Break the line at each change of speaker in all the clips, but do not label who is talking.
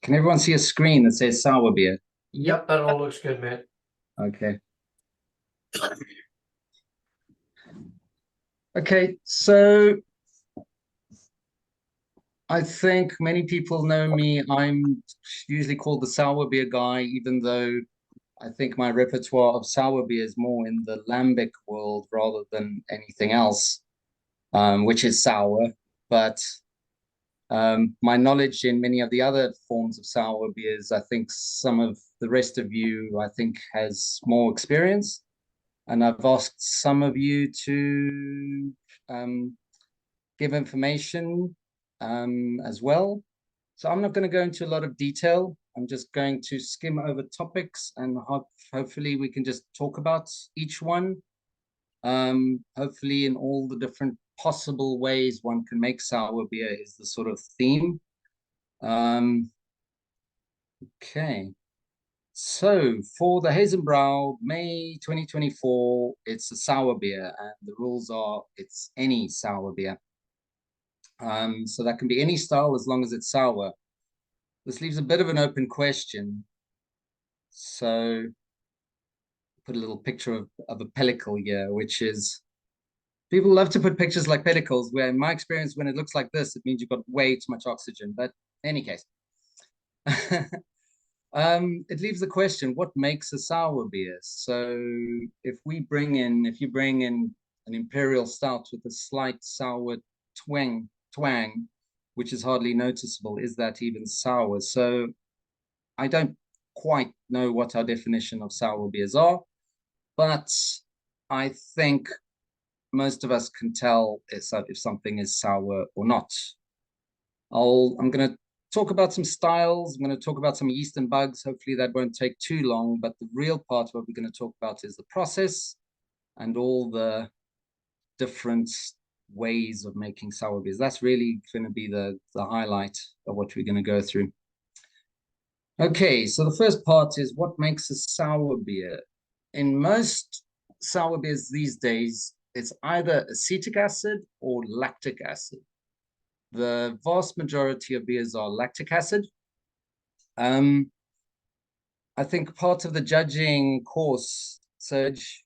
Can everyone see a screen that says sour beer?
Yep, that all looks good, mate.
Okay. Okay, so I think many people know me. I'm usually called the sour beer guy, even though I think my repertoire of sour beer is more in the lambic world rather than anything else, which is sour. But my knowledge in many of the other forms of sour beers, I think some of the rest of you, I think, has more experience. And I've asked some of you to give information as well. So I'm not going to go into a lot of detail. I'm just going to skim over topics and hopefully we can just talk about each one. Hopefully in all the different possible ways one can make sour beer is the sort of theme. Okay. So for the Haysenbrau May 2024, it's a sour beer, and the rules are it's any sour beer. So that can be any style as long as it's sour. This leaves a bit of an open question. So put a little picture of a pellicle here, which is people love to put pictures like pellicles, where in my experience, when it looks like this, it means you've got way too much oxygen. But in any case. It leaves the question, what makes a sour beer? So if you bring in an imperial stout with a slight sour twang, which is hardly noticeable, is that even sour? So I don't quite know what our definition of sour beers are, but I think most of us can tell if something is sour or not. I'm going to talk about some styles. I'm going to talk about some yeast and bugs. Hopefully that won't take too long, but the real part of what we're going to talk about is the process and all the different ways of making sour beers. That's really going to be the highlight of what we're going to go through. Okay, so the first part is what makes a sour beer. In most sour beers these days, it's either acetic acid or lactic acid. The vast majority of beers are lactic acid. I think part of the judging course, Serge,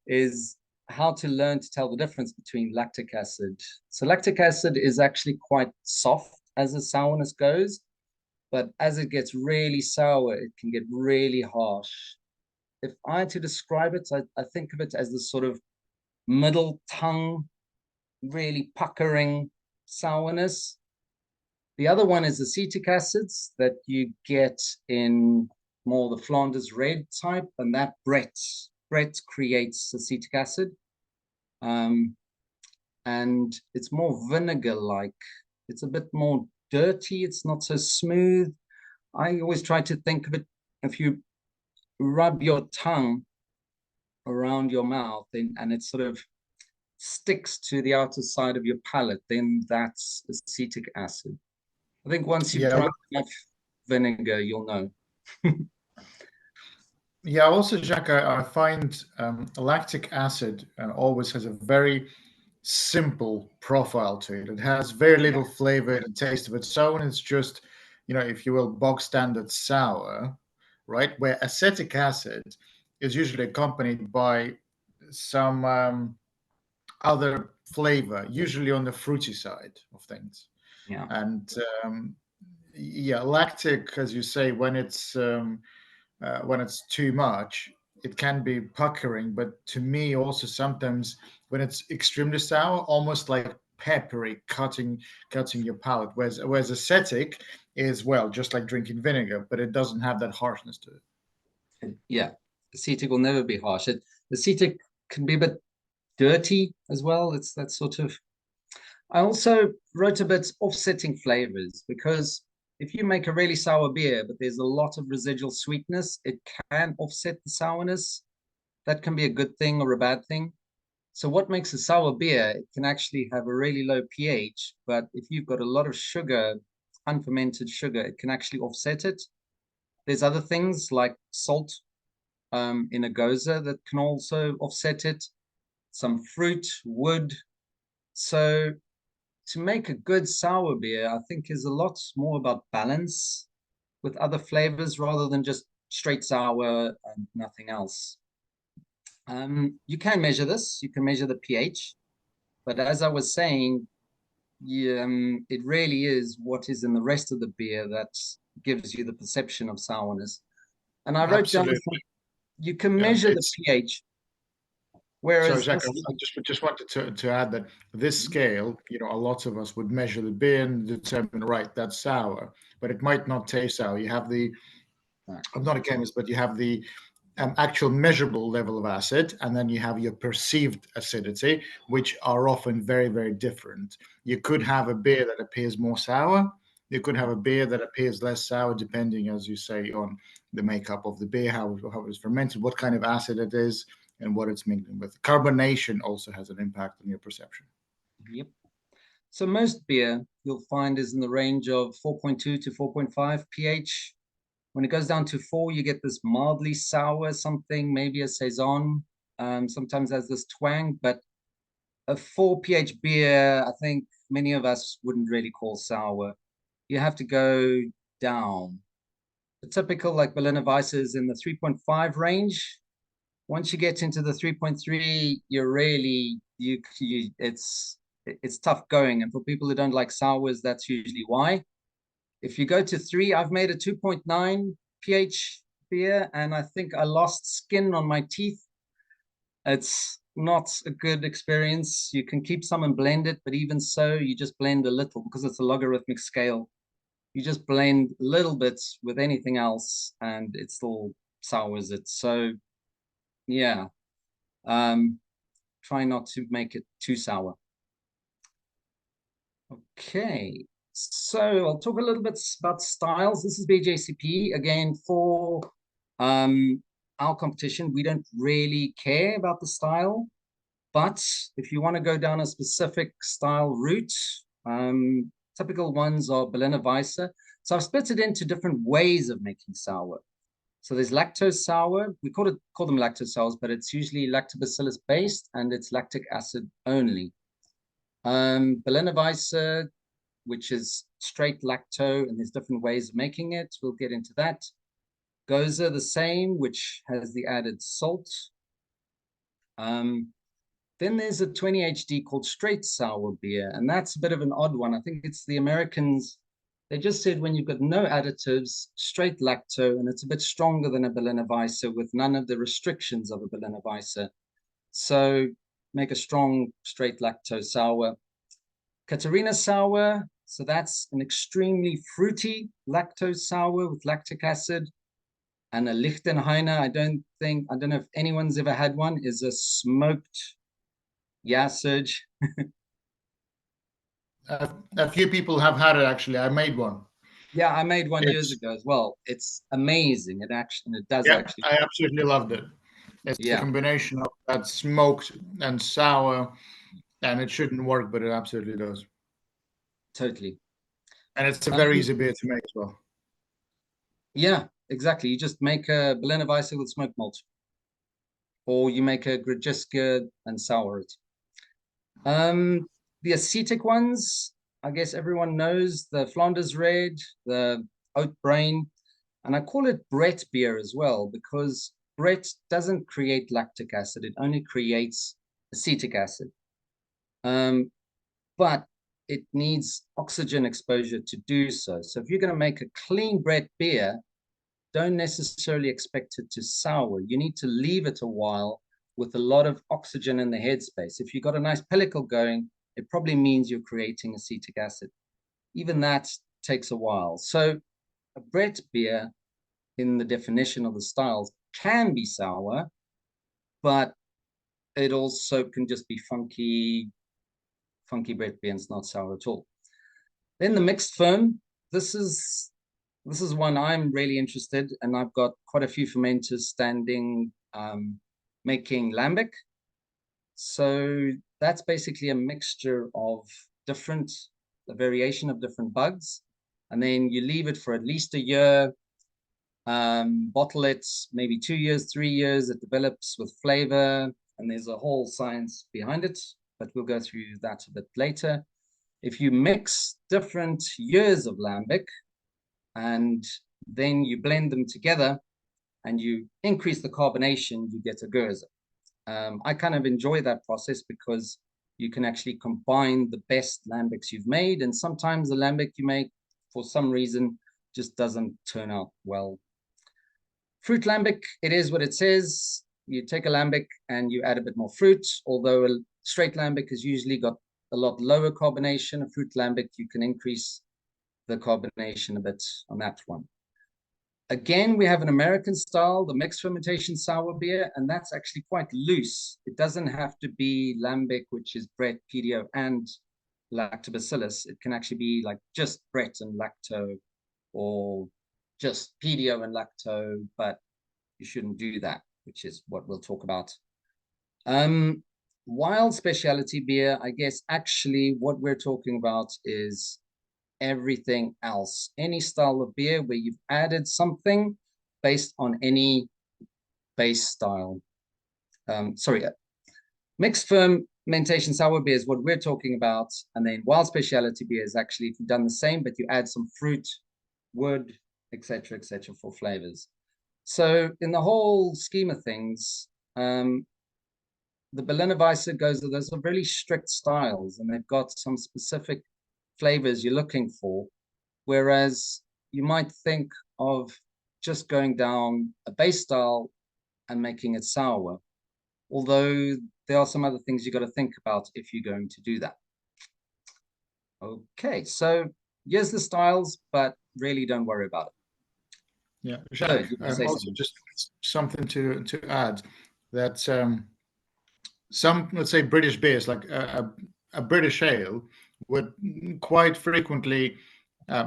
is how to learn to tell the difference between lactic acid. So lactic acid is actually quite soft as the sourness goes, but as it gets really sour, it can get really harsh. If I had to describe it, I think of it as the sort of middle tongue, really puckering sourness. The other one is acetic acids that you get in more the Flanders red type, and that Brett creates acetic acid. And it's more vinegar-like. It's a bit more dirty. It's not so smooth. I always try to think of it, if you rub your tongue around your mouth and it sort of sticks to the outer side of your palate, then that's acetic acid. I think once you've tried enough vinegar, you'll know.
Yeah, also, Jacques, I find lactic acid always has a very simple profile to it. It has very little flavor and taste of its own. It's just, if you will, bog standard sour, right? Where acetic acid is usually accompanied by some other flavor, usually on the fruity side of things.
Yeah.
And lactic, as you say, when it's too much, it can be puckering. But to me, also sometimes when it's extremely sour, almost like peppery, cutting your palate. Whereas acetic is, well, just like drinking vinegar, but it doesn't have that harshness to it.
Yeah, acetic will never be harsh. Acetic can be a bit dirty as well. It's that sort of. I also wrote a bit offsetting flavors, because if you make a really sour beer, but there's a lot of residual sweetness, it can offset the sourness. That can be a good thing or a bad thing. So what makes a sour beer? It can actually have a really low pH, but if you've got a lot of sugar, unfermented sugar, it can actually offset it. There's other things like salt in a goza that can also offset it. Some fruit, wood. So to make a good sour beer, I think is a lot more about balance with other flavors rather than just straight sour and nothing else. You can measure this. You can measure the pH, but as I was saying, it really is what is in the rest of the beer that gives you the perception of sourness. And I wrote down, you can measure the pH. Whereas,
Jacques, I just wanted to add that this scale, a lot of us would measure the beer and determine, right, that's sour, but it might not taste sour. You have I'm not a chemist, but you have the actual measurable level of acid, and then you have your perceived acidity, which are often very, very different. You could have a beer that appears more sour. You could have a beer that appears less sour, depending, as you say, on the makeup of the beer, how it was fermented, what kind of acid it is, and what it's mingling with. Carbonation also has an impact on your perception.
Yep. So most beer you'll find is in the range of 4.2 to 4.5 pH. When it goes down to 4, you get this mildly sour something, maybe a saison. Sometimes has this twang, but a 4 pH beer, I think many of us wouldn't really call sour. You have to go down. The typical like Berliner Weisse is in the 3.5 range. Once you get into the 3.3, you're really it's tough going. And for people who don't like sours, that's usually why. If you go to 3, I've made a 2.9 pH beer, and I think I lost skin on my teeth. It's not a good experience. You can keep some and blend it, but even so, you just blend a little because it's a logarithmic scale. You just blend little bits with anything else, and it still sours it. So, yeah, try not to make it too sour. Okay. So I'll talk a little bit about styles. This is BJCP. Again, for our competition, we don't really care about the style. But if you want to go down a specific style route, typical ones are Berliner Weisse. So I've split it into different ways of making sour. So there's lactose sour. We call them lactose sours, but it's usually lactobacillus based and it's lactic acid only. Berliner Weisse, which is straight lacto, and there's different ways of making it. We'll get into that. Gose, the same, which has the added salt. Then there's a 20HD called straight sour beer, and that's a bit of an odd one. I think it's the Americans. They just said when you've got no additives, straight lacto, and it's a bit stronger than a Berliner Weisse with none of the restrictions of a Berliner Weisse. So make a strong straight lacto sour. Katharina sour, so that's an extremely fruity lactose sour with lactic acid. And a Lichtenheiner, I don't know if anyone's ever had one, is a smoked, yeah, Serge?
A few people have had it, actually. I made one.
Yeah, I made one years ago as well. It's amazing. It does actually.
I absolutely loved it. It's a combination of that smoked and sour, and it shouldn't work, but it absolutely does.
Totally.
And it's a very easy beer to make as well.
Yeah, exactly. You just make a Berliner Weisse with smoked malt. Or you make a Grodziska and sour it. The acetic ones, I guess everyone knows the Flanders Red, the Oat Brain, and I call it Brett beer as well because Brett doesn't create lactic acid. It only creates acetic acid. But it needs oxygen exposure to do so. So if you're going to make a clean Brett beer, don't necessarily expect it to sour. You need to leave it a while with a lot of oxygen in the headspace. If you've got a nice pellicle going, it probably means you're creating acetic acid. Even that takes a while. So a Brett beer, in the definition of the styles, can be sour, but it also can just be funky Brett beer, and it's not sour at all. Then the mixed firm. This is one I'm really interested in, and I've got quite a few fermenters standing making lambic. So that's basically a mixture of a variation of different bugs, and then you leave it for at least a year, bottle it maybe 2 years, 3 years. It develops with flavor, and there's a whole science behind it, but we'll go through that a bit later. If you mix different years of lambic and then you blend them together and you increase the carbonation, you get a Gurza. I kind of enjoy that process because you can actually combine the best lambics you've made, and sometimes the lambic you make, for some reason, just doesn't turn out well. Fruit lambic, it is what it says. You take a lambic and you add a bit more fruit, although a straight lambic has usually got a lot lower carbonation. A fruit lambic, you can increase the carbonation a bit on that one. Again, we have an American style, the mixed fermentation sour beer, and that's actually quite loose. It doesn't have to be lambic, which is Brett, pedio, and lactobacillus. It can actually be like just Brett and lacto, or just pedio and lacto, but you shouldn't do that, which is what we'll talk about. Wild specialty beer, I guess actually what we're talking about is everything else. Any style of beer where you've added something based on any base style. Mixed fermentation sour beer is what we're talking about. And then wild specialty beer is actually if you've done the same, but you add some fruit, wood, etc., for flavors. So in the whole scheme of things, the Berliner Weisse goes, those are really strict styles, and they've got some specific flavors you're looking for, whereas you might think of just going down a base style and making it sour, although there are some other things you got to think about if you're going to do that. Okay, so here's the styles, but really don't worry about it.
Yeah, Jacques, also
something?
just something to add that some, let's say, British beers, like a British ale, would quite frequently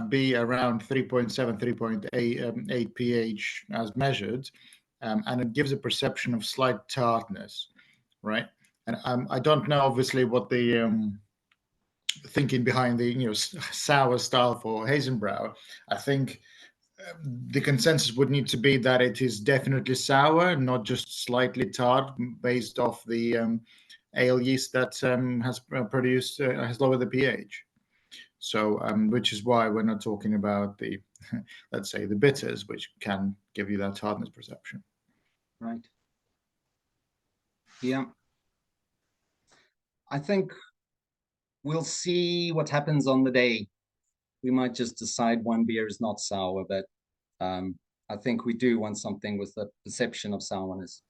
be around 3.7, 3.8 pH as measured, and it gives a perception of slight tartness, right? And I don't know, obviously, what the thinking behind the sour style for Haysenbrau. I think the consensus would need to be that it is definitely sour, not just slightly tart, based off the ale yeast that has produced has lowered the pH. So, which is why we're not talking about the, let's say, the bitters, which can give you that tartness perception.
Right. Yeah. I think we'll see what happens on the day. We might just decide one beer is not sour, but I think we do want something with the perception of sourness.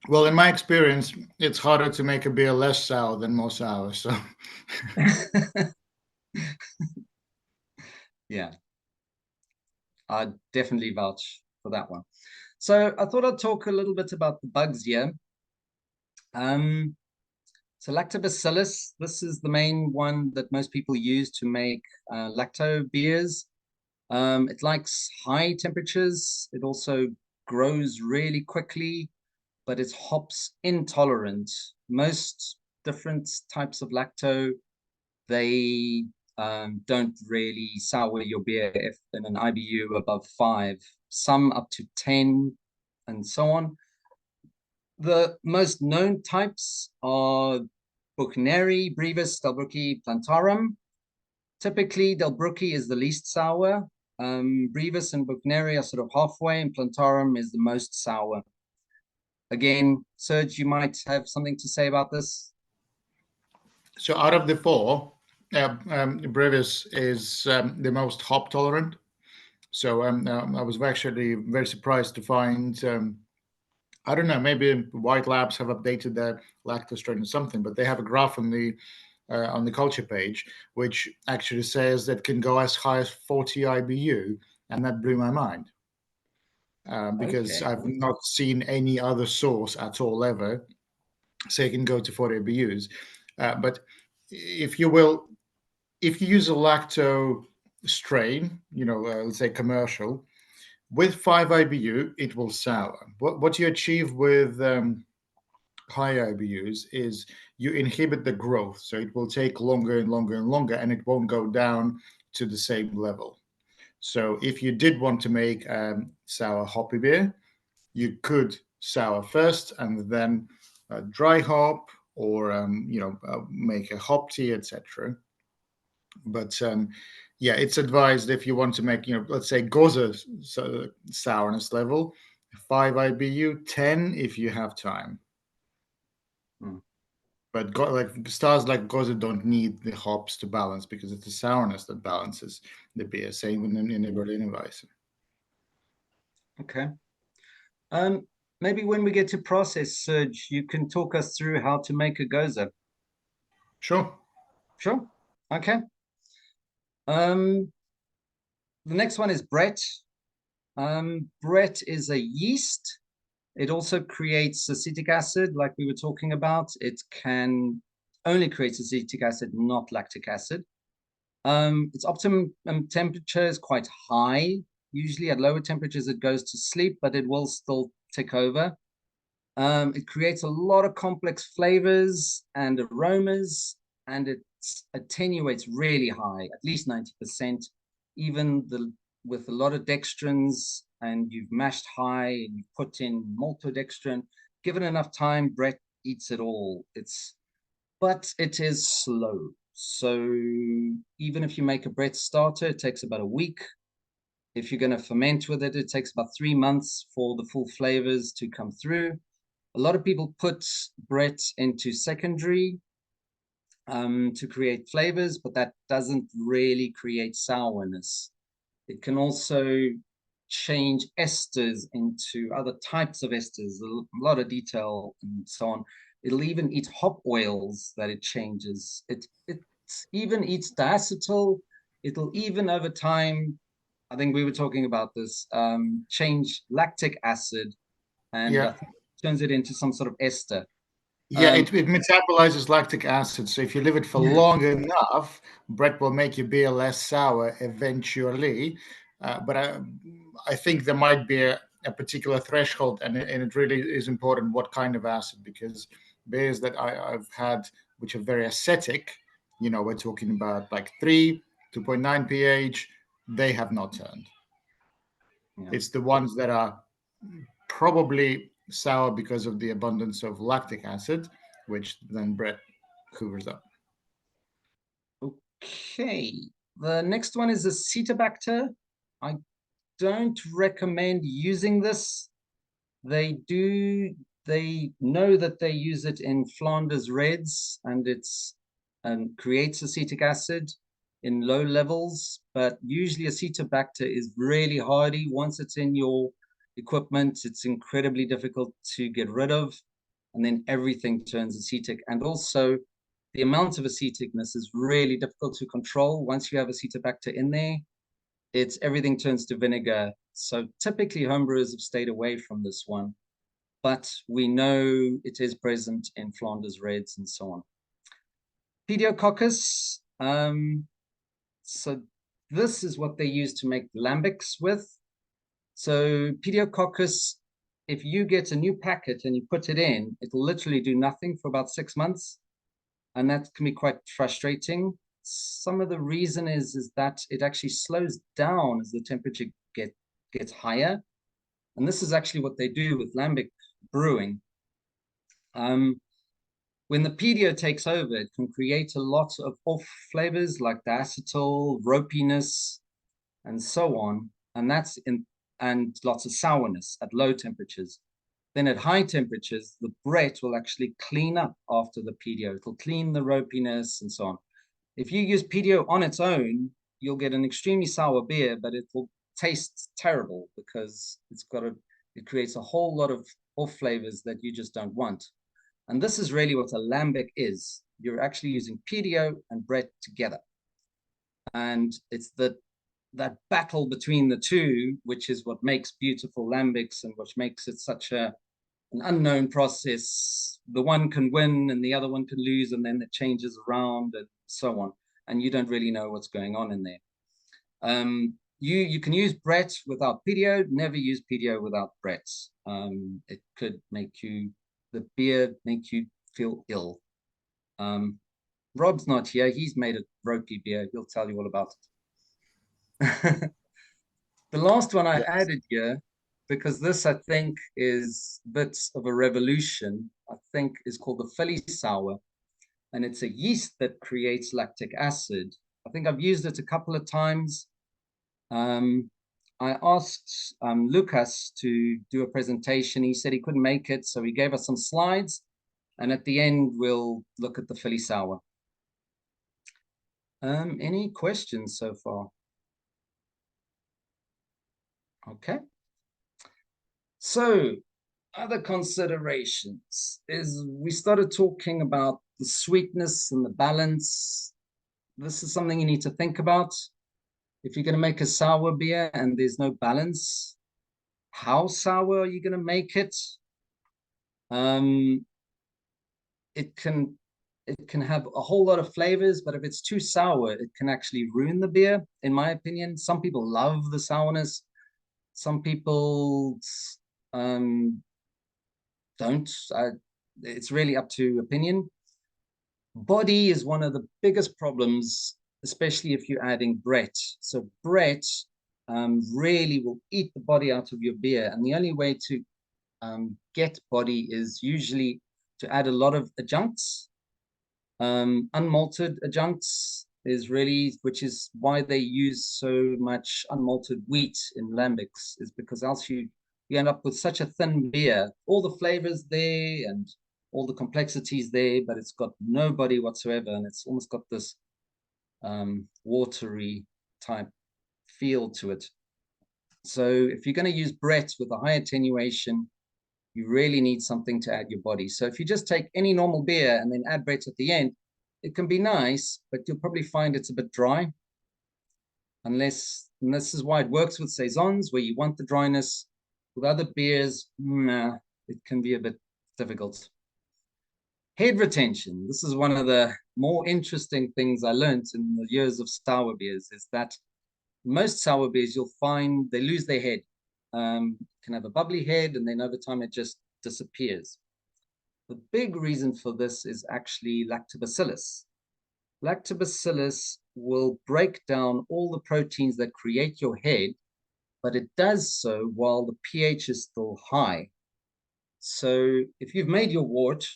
Well, in my experience, it's harder to make a beer less sour than more sour. So,
yeah, I'd definitely vouch for that one. So I thought I'd talk a little bit about the bugs here. So lactobacillus, this is the main one that most people use to make lacto beers. It likes high temperatures. It also grows really quickly, but it's hops intolerant. Most different types of lacto, they don't really sour your beer if in an IBU above 5, some up to 10, and so on. The most known types are Buchneri, Brevis, Delbrueckii, Plantarum. Typically, Delbrueckii is the least sour. Brevis and Buchneri are sort of halfway, and Plantarum is the most sour. Again, Serge, you might have something to say about this.
So out of the four, Brevis is the most hop tolerant. So I was actually very surprised to find, I don't know, maybe White Labs have updated their lactose strain or something, but they have a graph on the culture page, which actually says that can go as high as 40 IBU, and that blew my mind. Because
Okay.
I've not seen any other source at all ever say it can go to 40 IBUs. But if you will, if you use a lacto strain, let's say commercial, with 5 IBU, it will sour. What you achieve with high IBUs is you inhibit the growth. So it will take longer and longer and longer, and it won't go down to the same level. So if you did want to make sour hoppy beer, you could sour first and then dry hop, or make a hop tea, etc. But Yeah, it's advised if you want to make, let's say Gose sourness level, 5 IBU, 10 if you have time.
Hmm.
But like styles like Gose don't need the hops to balance because it's the sourness that balances the beer. Same in the Berliner Weisse.
Okay. Maybe when we get to process, Serge, you can talk us through how to make a goza.
Sure.
Sure. Okay. The next one is Brett. Brett is a yeast. It also creates acetic acid, like we were talking about. It can only create acetic acid, not lactic acid. Its optimum temperature is quite high. Usually at lower temperatures, it goes to sleep, but it will still tick over. It creates a lot of complex flavors and aromas, and it attenuates really high, at least 90%, even with a lot of dextrins, and you've mashed high and you put in maltodextrin. Given enough time, Brett eats it all. But it is slow. So even if you make a Brett starter, it takes about a week. If you're going to ferment with it, it takes about 3 months for the full flavors to come through. A lot of people put Brett into secondary to create flavors, but that doesn't really create sourness. It can also change esters into other types of esters, a lot of detail and so on. It'll even eat hop oils that it changes. It even eats diacetyl. It'll even over time, I think we were talking about this, change lactic acid and
Yeah.
turns it into some sort of ester.
Yeah, it metabolizes lactic acid. So if you leave it for long enough, Brett will make your beer less sour eventually. But I think there might be a particular threshold, and it really is important what kind of acid, because beers that I've had which are very acidic, we're talking about like 2.9 pH, they have not turned.
Yeah.
It's the ones that are probably sour because of the abundance of lactic acid, which then Brett hoovers up.
Okay, the next one is Acetobacter. I don't recommend using this. They know that they use it in Flanders Reds, and it's creates acetic acid in low levels, but usually Acetobacter is really hardy. Once it's in your equipment, it's incredibly difficult to get rid of, and then everything turns acetic. And also the amount of aceticness is really difficult to control. Once you have Acetobacter in there, everything turns to vinegar. So typically homebrewers have stayed away from this one, but we know it is present in Flanders Reds and so on. Pediococcus. So this is what they use to make lambics with. So Pediococcus, if you get a new packet and you put it in, it'll literally do nothing for about 6 months. And that can be quite frustrating. Some of the reason is that it actually slows down as the temperature gets higher. And this is actually what they do with lambic brewing. When the pedio takes over, it can create a lot of off flavors like diacetyl, ropiness, and so on. And and lots of sourness at low temperatures. Then at high temperatures, the Brett will actually clean up after the pedio. It'll clean the ropiness and so on. If you use pedio on its own, you'll get an extremely sour beer, but it will taste terrible because it creates a whole lot of off flavors that you just don't want. And this is really what a lambic is. You're actually using pedio and Brett together. And it's that battle between the two, which is what makes beautiful lambics and which makes it such an unknown process. The one can win and the other one can lose, and then it changes around and so on. And you don't really know what's going on in there. You can use Brett without pedio, never use pedio without Brett. It could make the beer make you feel ill. Rob's not here. He's made a ropey beer. He'll tell you all about it. The last one I added here, because this I think is bits of a revolution, I think is called the Philly sour. And it's a yeast that creates lactic acid. I think I've used it a couple of times. I asked Lucas to do a presentation. He said he couldn't make it, so he gave us some slides. And at the end, we'll look at the Philly Sour. Any questions so far? Okay. So other considerations is we started talking about the sweetness and the balance. This is something you need to think about. If you're going to make a sour beer and there's no balance, how sour are you going to make it? It can have a whole lot of flavors, but if it's too sour, it can actually ruin the beer, in my opinion. Some people love the sourness. Some people don't. It's really up to opinion. Body is one of the biggest problems, especially if you're adding Brett. So Brett really will eat the body out of your beer. And the only way to get body is usually to add a lot of adjuncts. Unmalted adjuncts is really, which is why they use so much unmalted wheat in lambics, is because else you end up with such a thin beer. All the flavors there and all the complexities there, but it's got no body whatsoever, and it's almost got this watery type feel to it. So if you're going to use Brett with a high attenuation, you really need something to add your body. So if you just take any normal beer and then add Brett at the end, it can be nice, but you'll probably find it's a bit dry. And this is why it works with saisons, where you want the dryness. With other beers, it can be a bit difficult. Head retention. This is one of the more interesting things I learned in the years of sour beers, is that most sour beers, you'll find they lose their head. Can have a bubbly head, and then over time it just disappears. The big reason for this is actually lactobacillus. Lactobacillus will break down all the proteins that create your head, but it does so while the pH is still high. So if you've made your wort,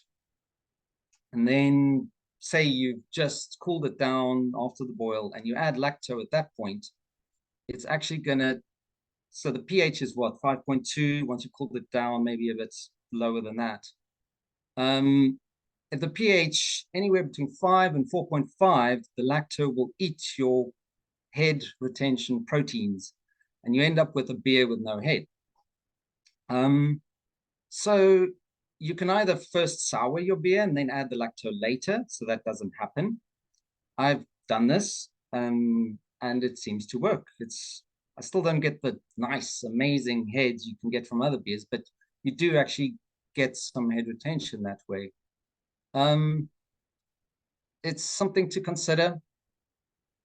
and then say you've just cooled it down after the boil, and you add lacto at that point, it's actually going to, so the pH is what, 5.2. Once you cooled it down, maybe a bit lower than that. At the pH anywhere between 5 and 4.5, the lacto will eat your head retention proteins, and you end up with a beer with no head. So you can either first sour your beer and then add the lacto later, so that doesn't happen. I've done this, and it seems to work. I still don't get the nice, amazing heads you can get from other beers, but you do actually get some head retention that way. It's something to consider.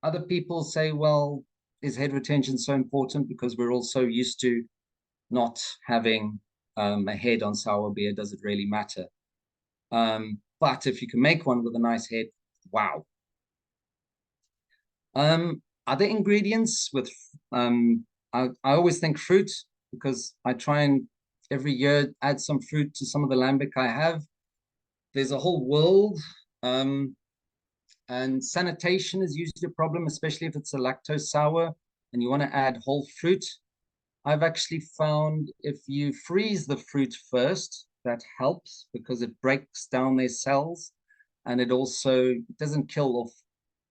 Other people say, well, is head retention so important because we're all so used to not having a head on sour beer? Does it really matter? But if you can make one with a nice head, wow. Other ingredients with, I always think fruit, because I try and every year add some fruit to some of the lambic I have. There's a whole world, and sanitation is usually a problem, especially if it's a lactose sour and you want to add whole fruit. I've actually found if you freeze the fruit first, that helps because it breaks down their cells, and it also doesn't kill off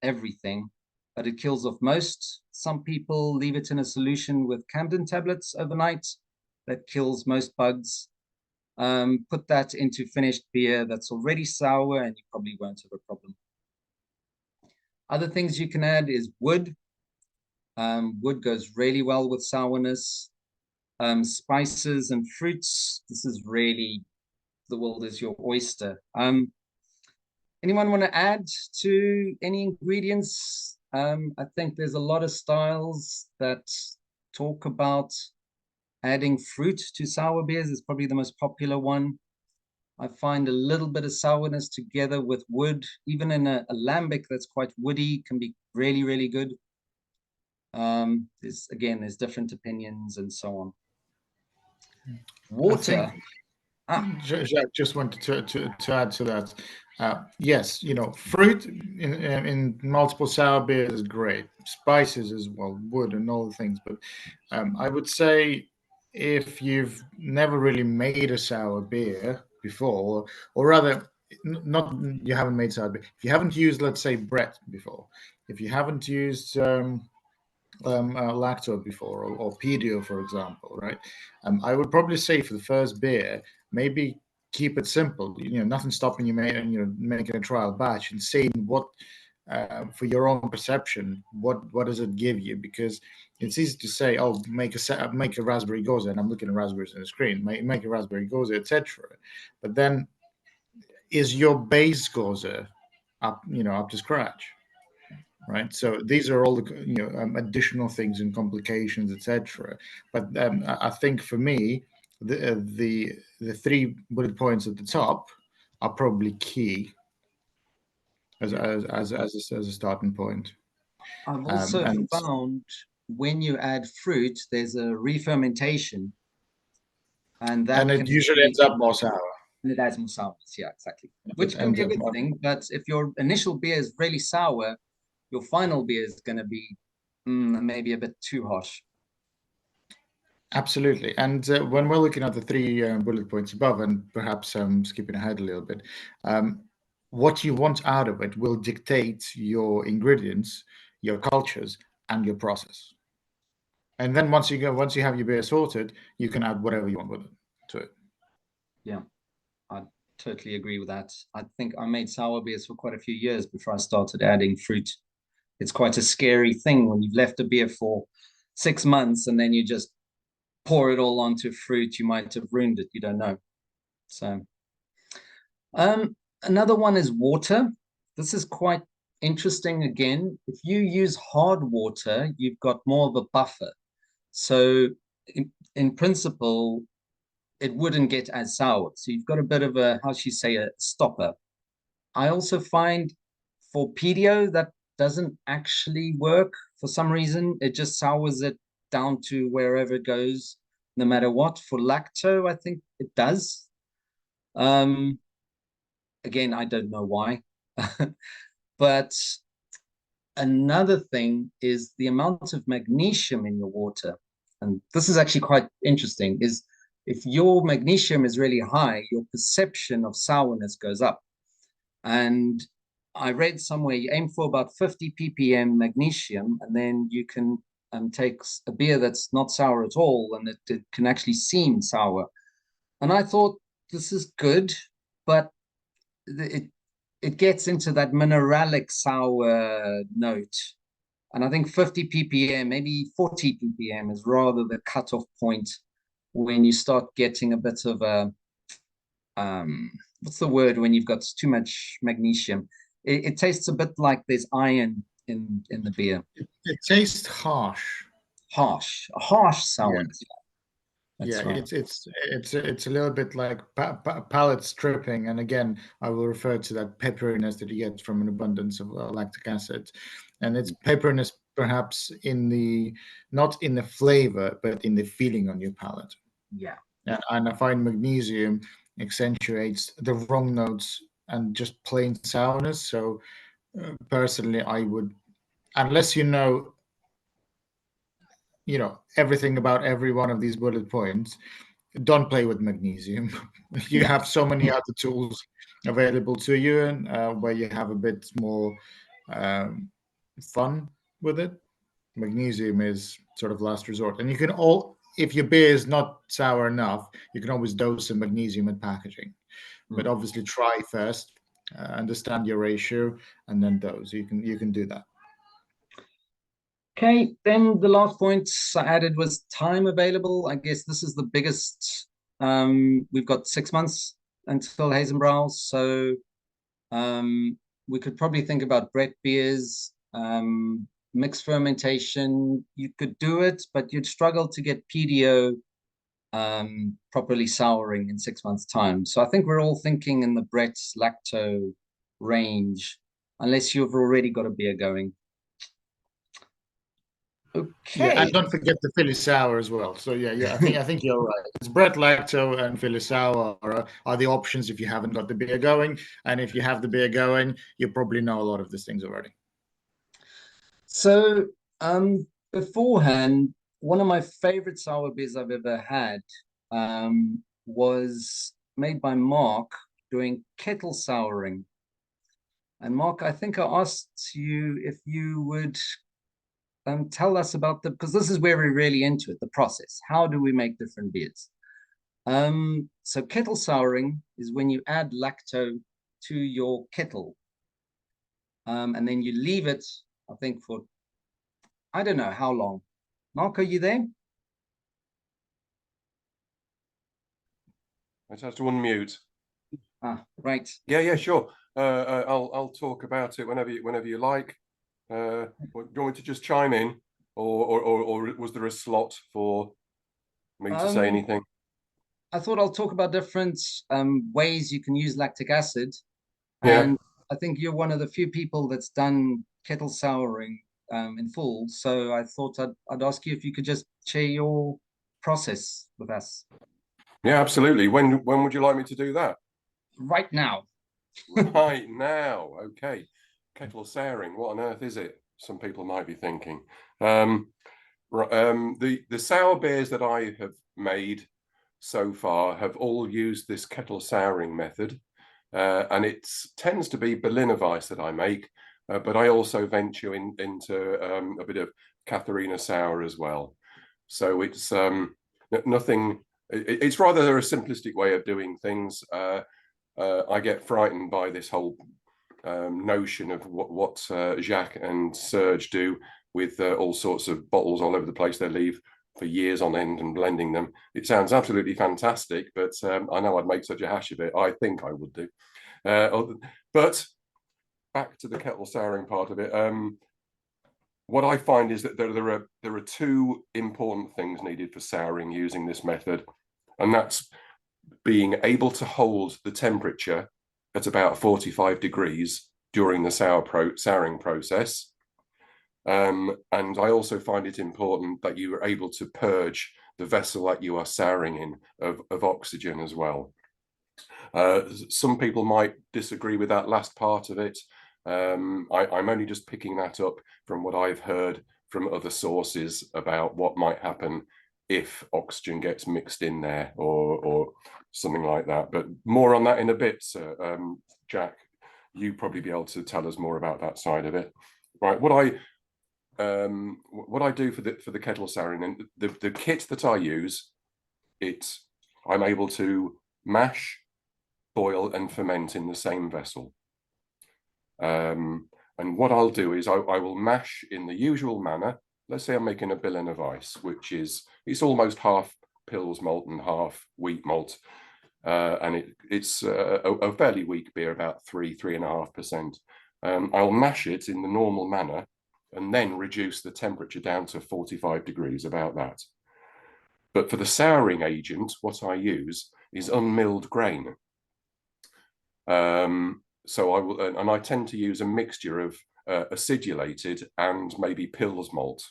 everything, but it kills off most. Some people leave it in a solution with Camden tablets overnight. That kills most bugs. Put that into finished beer that's already sour, and you probably won't have a problem. Other things you can add is wood. Wood goes really well with sourness. Spices and fruits. This is really, the world is your oyster. Anyone want to add to any ingredients? I think there's a lot of styles that talk about adding fruit to sour beers. Is probably the most popular one. I find a little bit of sourness together with wood, even in a lambic that's quite woody, can be really, really good. There's different opinions and so on. Water.
Just wanted to add to that. Yes, fruit in multiple sour beers is great. Spices as well, wood and all the things. But I would say if you've never really made a sour beer before, or rather, not you haven't made sour beer. If you haven't used, let's say, Brett before, if you haven't used lacto before, or pedio, for example, right? I would probably say for the first beer, maybe keep it simple. Nothing stopping you making a trial batch and seeing what, for your own perception, what does it give you? Because it's easy to say, oh, make a raspberry goza, and I'm looking at raspberries on the screen. Make a raspberry goza, etc. But then, is your base goza up to scratch? Right, so these are all the additional things and complications, etc. But I think for me, the 3 bullet points at the top are probably key as a starting point.
I've also
And
found when you add fruit, there's a re-fermentation, and that
it
can
usually ends up more sour.
it adds more sourness. Yeah, exactly. Which can be a good thing. But if your initial beer is really sour, your final beer is going to be maybe a bit too harsh.
Absolutely. And when we're looking at the 3 bullet points above, and perhaps skipping ahead a little bit, what you want out of it will dictate your ingredients, your cultures, and your process. And then once you have your beer sorted, you can add whatever you want with it to it.
Yeah, I totally agree with that. I think I made sour beers for quite a few years before I started adding fruit. It's quite a scary thing when you've left a beer for 6 months and then you just pour it all onto fruit. You might have ruined it. You don't know. So, another one is water. This is quite interesting. Again, if you use hard water, you've got more of a buffer. So, in principle, it wouldn't get as sour. So you've got a bit of a, how should you say, a stopper. I also find for pedio that doesn't actually work for some reason. It just sours it down to wherever it goes, no matter what. For lacto, I think it does. Again, I don't know why. But another thing is the amount of magnesium in your water. And this is actually quite interesting, is if your magnesium is really high, your perception of sourness goes up. And I read somewhere you aim for about 50 ppm magnesium, and then you can take a beer that's not sour at all, and it can actually seem sour. And I thought, this is good, but it gets into that mineralic sour note. And I think 50 ppm, maybe 40 ppm is rather the cutoff point when you start getting a bit of a, what's the word when you've got too much magnesium? It tastes a bit like there's iron in the beer.
It tastes harsh.
Harsh sourness.
Yeah, right. It's a little bit like palate stripping, and again, I will refer to that pepperiness that you get from an abundance of lactic acid, and it's pepperiness perhaps not in the flavor, but in the feeling on your palate.
Yeah,
and I find magnesium accentuates the wrong notes and just plain sourness. So personally, I would, unless everything about every one of these bullet points, don't play with magnesium. You have so many other tools available to you, and where you have a bit more fun with it. Magnesium is sort of last resort, and you can if your beer is not sour enough, you can always dose some magnesium in packaging. But obviously, try first, understand your ratio, and then dose. You can do that.
Okay, then the last point I added was time available. I guess this is the biggest. We've got 6 months until Haysenbrau, so we could probably think about Brett beers, mixed fermentation. You could do it, but you'd struggle to get pedio properly souring in 6 months' time. So I think we're all thinking in the Brett lacto range, unless you've already got a beer going. Okay.
and don't forget the Philly sour as well. So yeah, I think you're right. It's Brett Lacto and Philly sour are the options if you haven't got the beer going, and if you have the beer going, you probably know a lot of these things already.
So, beforehand, one of my favorite sour beers I've ever had was made by Mark doing kettle souring. And Mark, I think I asked you if you would tell us about because this is where we're really into it, the process. How do we make different beers? So kettle souring is when you add lacto to your kettle, and then you leave it, I think, for I don't know how long. Mark, are you there?
I just have to unmute.
Ah, right.
Yeah, sure. I'll talk about it whenever you like. Do you want me to just chime in, or was there a slot for me to say anything?
I thought I'll talk about different ways you can use lactic acid,
Yeah.
and I think you're one of the few people that's done kettle souring in full. So I thought I'd ask you if you could just share your process with us
Yeah, absolutely. When would you like me to do that?
right now.
Right now. Okay. Kettle souring. What on earth is it? Some people might be thinking. The sour beers that I have made so far have all used this kettle souring method, and it tends to be Berliner Weiss that I make, but I also venture into a bit of Katharina sour as well. So it's nothing. It's rather a simplistic way of doing things. I get frightened by this whole notion of what Jacques and Serge do with all sorts of bottles all over the place they leave for years on end and blending them. It sounds absolutely fantastic, but I know I'd make such a hash of it. I think I would do. But back to the kettle souring part of it. What I find is that there are two important things needed for souring using this method, and that's being able to hold the temperature at about 45 degrees during the souring process. And I also find it important that you are able to purge the vessel that you are souring in of oxygen as well. Some people might disagree with that last part of it. I'm only just picking that up from what I've heard from other sources about what might happen if oxygen gets mixed in there or something like that. But more on that in a bit, Jack. You probably be able to tell us more about that side of it. Right, what I do for the kettle souring, and the kit that I use, I'm able to mash, boil, and ferment in the same vessel. And what I'll do is I will mash in the usual manner. Let's say I'm making a Berliner Weiss, which it's almost half Pils malt and half wheat malt, and it's a fairly weak beer, about 3.5%. I'll mash it in the normal manner and then reduce the temperature down to 45 degrees, about that. But for the souring agent, what I use is unmilled grain. So I will, and I tend to use a mixture of acidulated and maybe Pils malt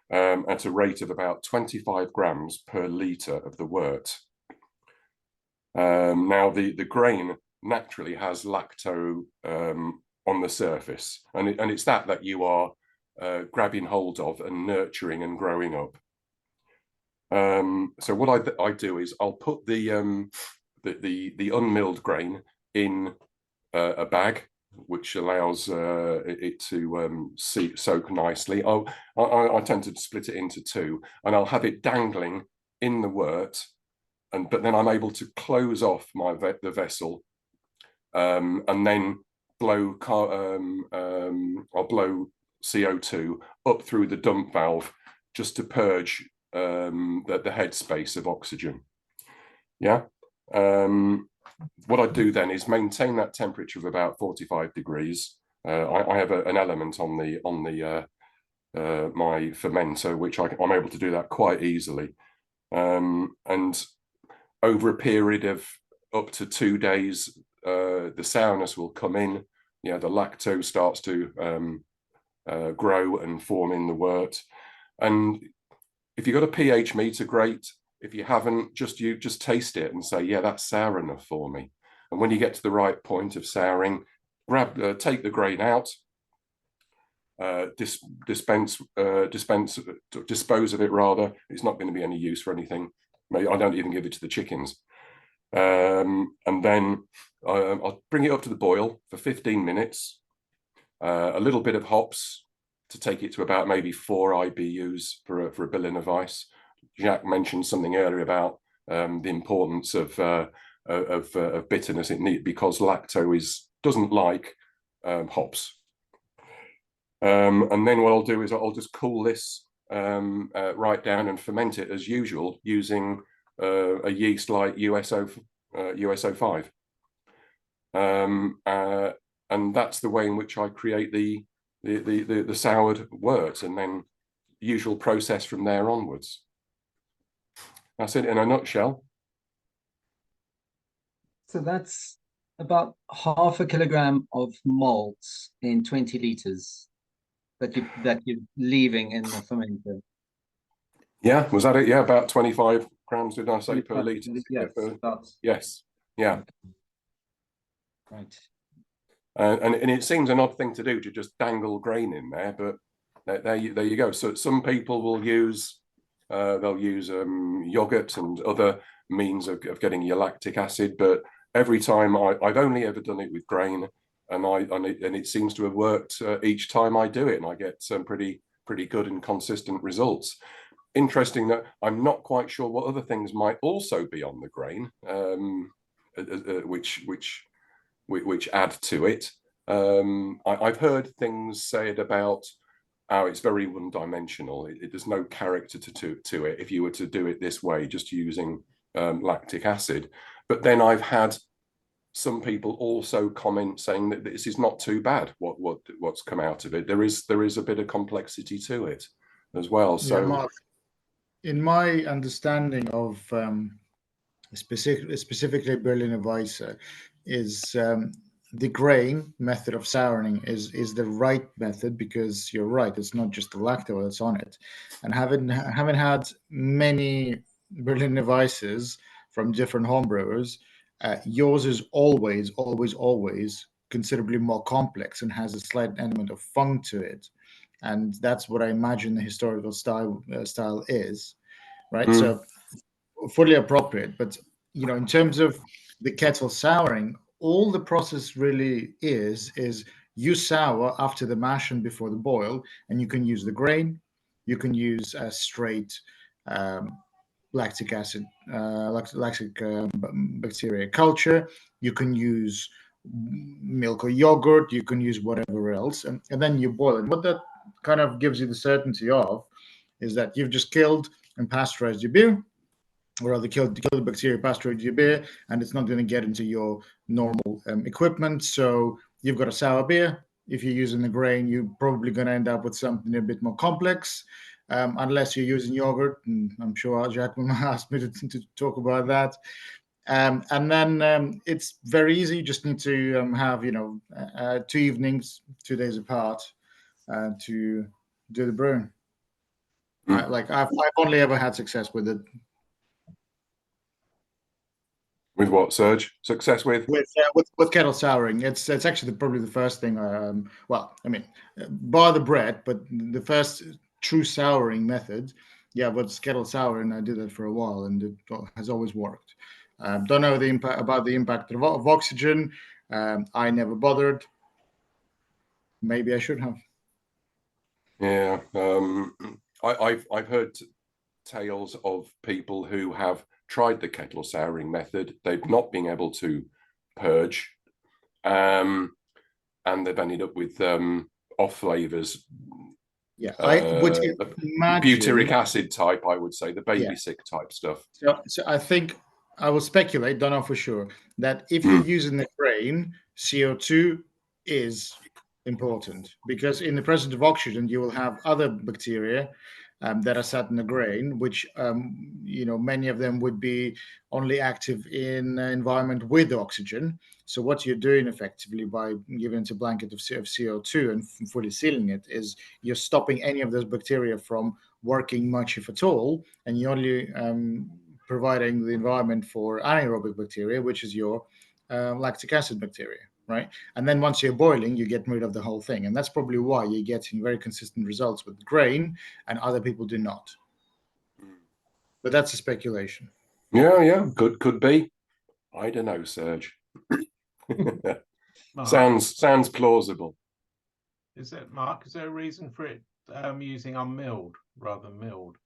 at a rate of about 25 grams per litre of the wort. Now, the grain naturally has lacto on the surface, and it's that you are grabbing hold of and nurturing and growing up. So what I do is I'll put the unmilled grain in a bag, which allows it to soak nicely. I tend to split it into two, and I'll have it dangling in the wort, but then I'm able to close off the vessel, and then I'll blow CO2 up through the dump valve just to purge the headspace of oxygen. Yeah. What I do then is maintain that temperature of about 45 degrees. I have an element on the my fermenter, which I'm able to do that quite easily. And over a period of up to 2 days, the sourness will come in. The lactose starts to grow and form in the wort. And if you've got a pH meter, great. If you haven't, just taste it and say, yeah, that's sour enough for me. And when you get to the right point of souring, take the grain out, dispose of it rather. It's not going to be any use for anything. Maybe I don't even give it to the chickens. And then I'll bring it up to the boil for 15 minutes. A little bit of hops to take it to about maybe 4 IBUs for a Berliner Weiss. Jacques mentioned something earlier about the importance of bitterness because lacto doesn't like hops. And then what I'll do is I'll just cool this right down and ferment it as usual using a yeast like USO5. And that's the way in which I create the soured worts, and then usual process from there onwards. That's it in a nutshell.
So that's about 0.5 kilogram of malts in 20 liters that you're leaving in the fermenter.
Yeah, was that it? Yeah, about 25 grams, did I say, per litre?
Yes.
Yes, yeah.
Right.
And it seems an odd thing to do, to just dangle grain in there, but there you go. So some people will use yogurt and other means of getting your lactic acid, but every time I've only ever done it with grain, and it seems to have worked each time I do it, and I get some pretty good and consistent results. Interesting that I'm not quite sure what other things might also be on the grain, which add to it. I've heard things said about how it's very one-dimensional. There's no character to it if you were to do it this way, just using lactic acid. But then I've had some people also comment saying that this is not too bad. What's come out of it? There is a bit of complexity to it as well. So,
yeah, Mark, in my understanding of specifically Berliner Weiss, is the grain method of souring is the right method, because you're right, it's not just the lacto that's on it. And having had many Berliner Weisses from different homebrewers, yours is always considerably more complex and has a slight element of funk to it, and that's what I imagine the historical style is, right? So fully appropriate. But in terms of the kettle souring, all the process really is you sour after the mash and before the boil, and you can use the grain, you can use a straight lactic acid, lactic bacteria culture, you can use milk or yogurt, you can use whatever else, and then you boil it. What that kind of gives you the certainty of is that you've just killed and pasteurized your beer, or rather killed the bacteria, pasteurized your beer, and it's not going to get into your normal equipment. So you've got a sour beer. If you're using the grain, you're probably going to end up with something a bit more complex, unless you're using yogurt. And I'm sure Jacques asked me to talk about that. And then it's very easy. You just need to have 2 evenings, 2 days apart, to do the brewing. I've only ever had success with it.
with what, Serge? Success with
kettle souring. It's actually probably the first thing. Bar the bread, but the first true souring method, was kettle souring. I did that for a while, and it has always worked. Don't know the impact of oxygen. I never bothered. Maybe I should have.
Yeah, I've heard tales of people who have tried the kettle souring method. They've not been able to purge, and they've ended up with off flavors.
Yeah, I would imagine
butyric acid type, I would say, the baby sick type stuff.
So I think I will speculate, don't know for sure, that if you're using the grain, CO2 is important, because in the presence of oxygen, you will have other bacteria that are sat in the grain, which many of them would be only active in an environment with oxygen. So what you're doing effectively by giving it a blanket of CO2 and fully sealing it is you're stopping any of those bacteria from working much, if at all, and you're only providing the environment for anaerobic bacteria, which is your lactic acid bacteria, right? And then once you're boiling, you get rid of the whole thing. And that's probably why you're getting very consistent results with grain and other people do not. But that's a speculation.
Yeah, could be. I don't know, Serge. Sounds plausible.
Mark, is there a reason for it using unmilled rather than milled?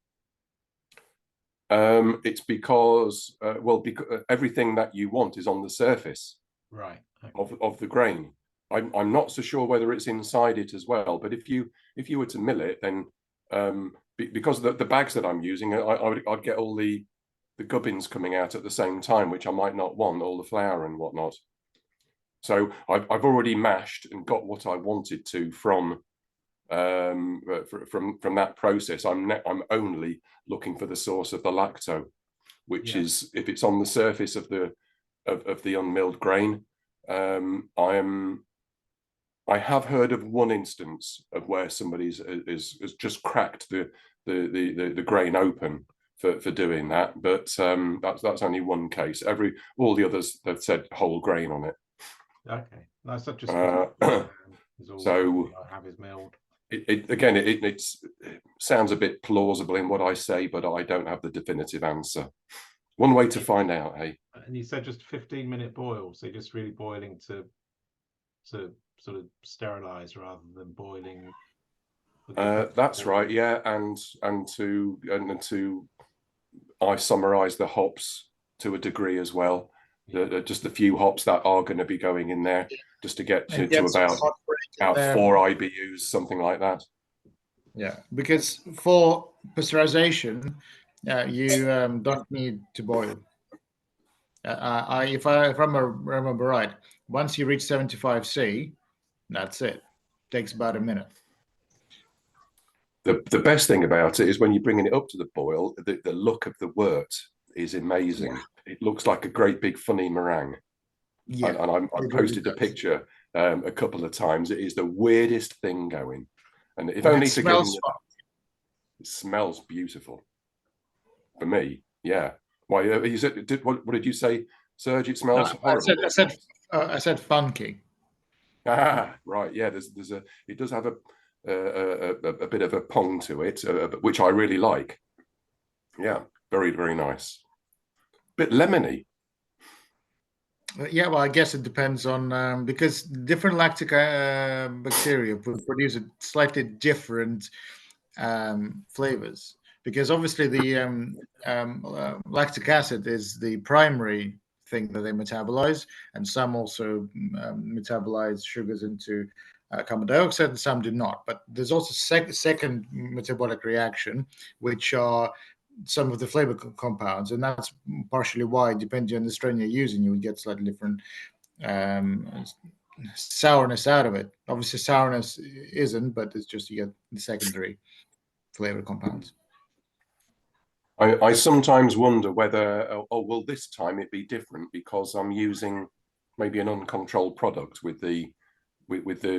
It's because because everything that you want is on the surface,
right, okay,
of the grain. I'm not so sure whether it's inside it as well, but if you were to mill it, then because the bags that I'm using, I'd get all the gubbins coming out at the same time, which I might not want, all the flour and whatnot. So I've already mashed and got what I wanted to from that process. I'm only looking for the source of the lacto, which is, if it's on the surface of the unmilled grain. I have heard of one instance of where somebody's has just cracked the grain open for doing that, but that's only one case. All the others have said whole grain on it.
Okay, that's not just
so
have his milled.
It sounds a bit plausible in what I say, but I don't have the definitive answer. One way to find out, hey.
And you said just a 15-minute boil, so you're just really boiling to sort of sterilize rather than boiling.
That's right, yeah, and to isomerize the hops to a degree as well. Just a few hops that are going to be going in there, just to get to about 4 IBUs, something like that.
Yeah, because for pasteurization, you don't need to boil. If I remember right, once you reach 75C, that's it. Takes about a minute.
The best thing about it is when you're bringing it up to the boil, the look of the wort is amazing. It looks like a great big funny meringue. Yeah, and I posted a picture a couple of times. It is the weirdest thing going, and if only to give it smells beautiful. For me, yeah. Why you said? What did you say, Serge? It smells horrible.
I said funky.
Ah, right. Yeah. It does have a bit of a pong to it, which I really like. Yeah, very, very nice. Bit lemony.
Yeah, well, I guess it depends on because different lactic bacteria produce slightly different flavors. Because obviously the lactic acid is the primary thing that they metabolize, and some also metabolize sugars into carbon dioxide, and some do not. But there's also second metabolic reaction, which are some of the flavor compounds, and that's partially why, depending on the strain you're using, you would get slightly different sourness out of it. Obviously, sourness isn't, but it's just you get the secondary flavor compounds.
I sometimes wonder whether, will this time it be different because I'm using maybe an uncontrolled product with the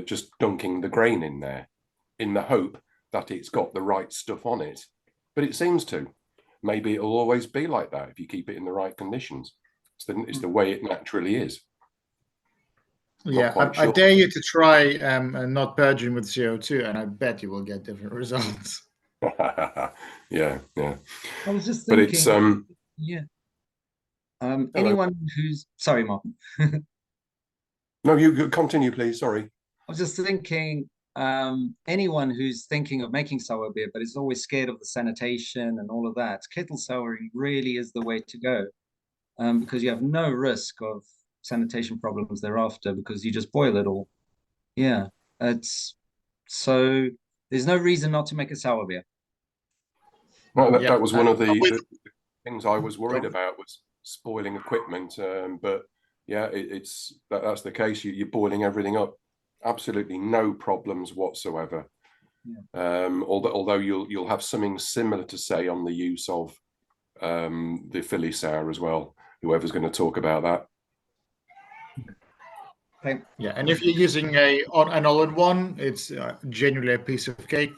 just dunking the grain in there, in the hope that it's got the right stuff on it. But it seems to. Maybe it'll always be like that if you keep it in the right conditions. It's the way it naturally is.
Yeah, I dare you to try not purging with CO2, and I bet you will get different results.
yeah.
I was just thinking. But it's anyone who's sorry, Martin.
No, you continue, please. Sorry.
I was just thinking. Anyone who's thinking of making sour beer but is always scared of the sanitation and all of that, kettle souring really is the way to go, because you have no risk of sanitation problems thereafter because you just boil it all. Yeah, so there's no reason not to make a sour beer.
No, that was one of the things I was worried about, was spoiling equipment. But yeah, that's the case. You're boiling everything up. Absolutely no problems whatsoever. Yeah. Although you'll have something similar to say on the use of the Philly sour as well. Whoever's going to talk about that.
Okay. Yeah, and if you're using an all-in-one, it's generally a piece of cake.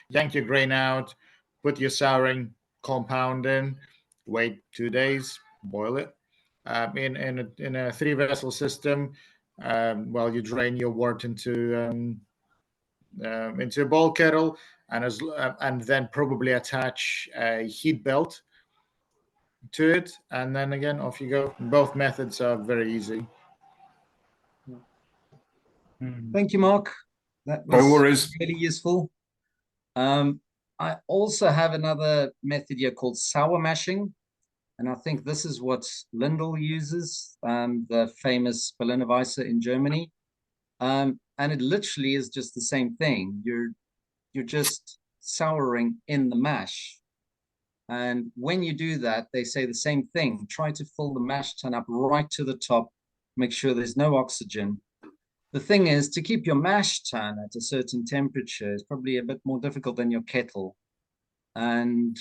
Yank your grain out, put your souring compound in, wait 2 days, boil it. In a 3-vessel system, well, you drain your wort into a bowl kettle, and then probably attach a heat belt to it, and then again off you go. Both methods are very easy.
Thank you, Mark. That
No
was
worries.
really useful. I also have another method here called sour mashing, and I think this is what Lindell uses, the famous Berliner Weisse in Germany. And it literally is just the same thing. You're just souring in the mash. And when you do that, they say the same thing. Try to fill the mash tun up right to the top. Make sure there's no oxygen. The thing is, to keep your mash tun at a certain temperature is probably a bit more difficult than your kettle. And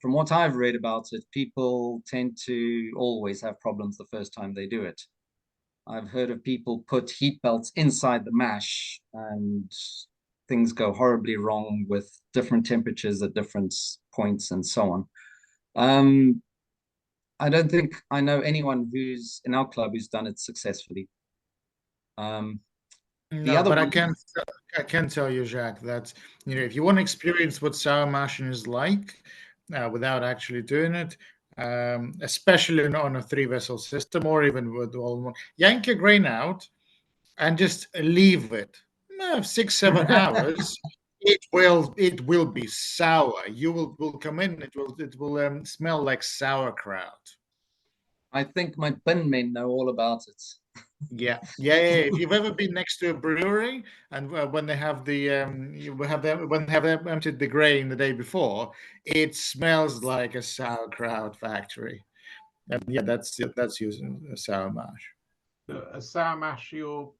from what I've read about it, people tend to always have problems the first time they do it. I've heard of people put heat belts inside the mash and things go horribly wrong with different temperatures at different points and so on. I don't think I know anyone who's in our club who's done it successfully.
No,
other
but
one-
I can tell you, Jacques, that if you want to experience what sour mashing is like without actually doing it, especially on a 3-vessel system or even with all one, yank your grain out and just leave it 6-7 hours. It will be sour. You will come in. It will smell like sauerkraut.
I think my bin men know all about it.
Yeah. If you've ever been next to a brewery and when they have when they have emptied the grain the day before, it smells like a sauerkraut factory. And yeah, that's using a sour mash.
A sour mash, you're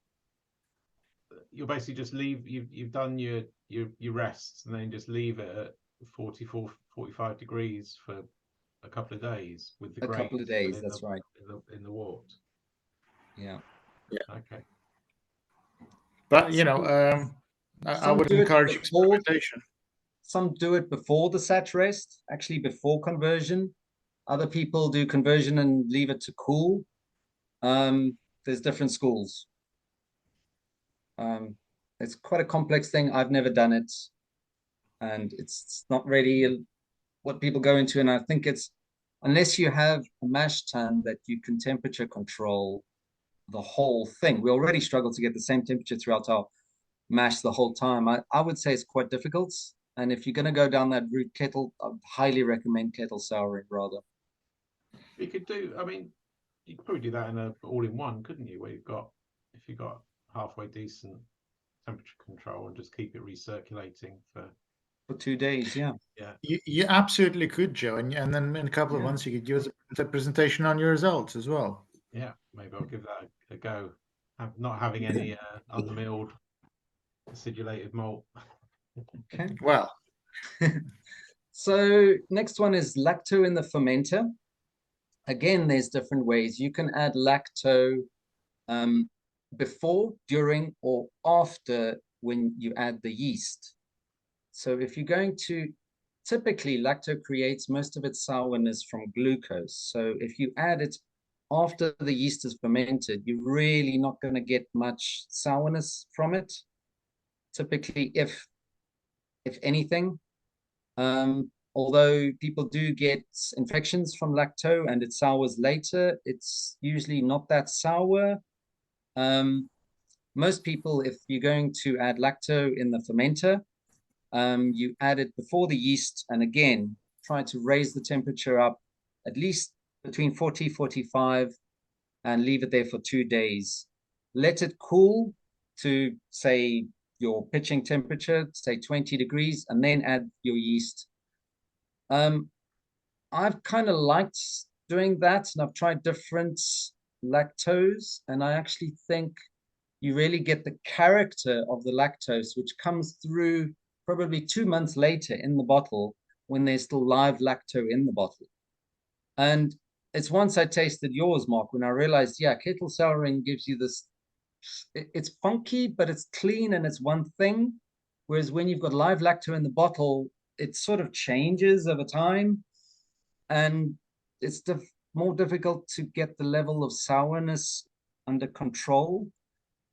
basically just you've done your rests and then just leave it at 44, 45 degrees for a couple of days with the
A
grain
couple of
still
days, that's right.
in the wort.
Yeah.
Okay.
But I
Some
would
do it
encourage
before-
experimentation.
Some do it before the sat rest, actually before conversion. Other people do conversion and leave it to cool. There's different schools. It's quite a complex thing. I've never done it, and it's not really what people go into. And I think it's unless you have a mash tun that you can temperature control the whole thing. We already struggle to get the same temperature throughout our mash the whole time. I would say it's quite difficult. And if you're going to go down that route, kettle, I highly recommend kettle souring rather.
You could do, I mean, you could probably do that in a all-in-one, couldn't you? Where if you've got halfway decent temperature control and just keep it recirculating for
2 days, yeah.
You absolutely could, Joe, and then in a couple of months you could give us a presentation on your results as well.
Yeah, maybe I'll give that a go. Not having any unmilled acidulated malt.
Okay.
Well,
So next one is lacto in the fermenter. Again, there's different ways. You can add lacto before, during, or after when you add the yeast. So if you're going to, typically lacto creates most of its sourness from glucose. So if you add it after the yeast is fermented, you're really not going to get much sourness from it. Typically, if anything, although people do get infections from lacto and it sours later, it's usually not that sour. Most people, if you're going to add lacto in the fermenter, you add it before the yeast, and again, try to raise the temperature up at least between 40, 45, and leave it there for 2 days. Let it cool to, say, your pitching temperature, say 20 degrees, and then add your yeast. I've kind of liked doing that, and I've tried different lactose, and I actually think you really get the character of the lactose, which comes through probably 2 months later in the bottle when there's still live lacto in the bottle. And it's once I tasted yours, Mark, when I realized, yeah, kettle souring gives you this, it's funky, but it's clean and it's one thing. Whereas when you've got live lacto in the bottle, it sort of changes over time, and it's more difficult to get the level of sourness under control.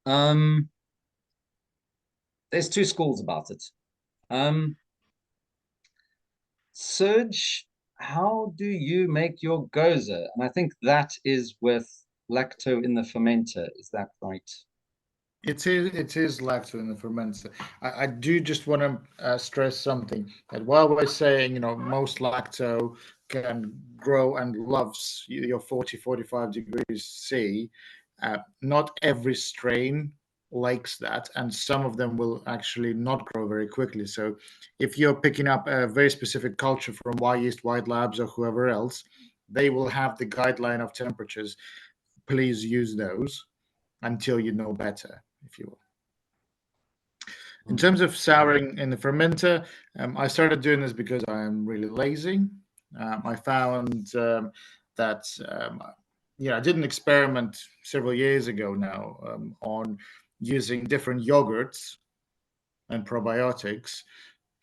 There's two schools about it. Serge, how do you make your goza? And I think that is with lacto in the fermenter. Is that right?
It is lacto in the fermenter. I do just want to stress something, that while we're saying, most lacto can grow and loves your 40-45 degrees C, not every strain likes that, and some of them will actually not grow very quickly. So if you're picking up a very specific culture from Y Yeast, White Labs, or whoever else, they will have the guideline of temperatures. Please use those until you know better, if you will. In terms of souring in the fermenter, I started doing this because I am really lazy. I found that I did an experiment several years ago now on using different yogurts and probiotics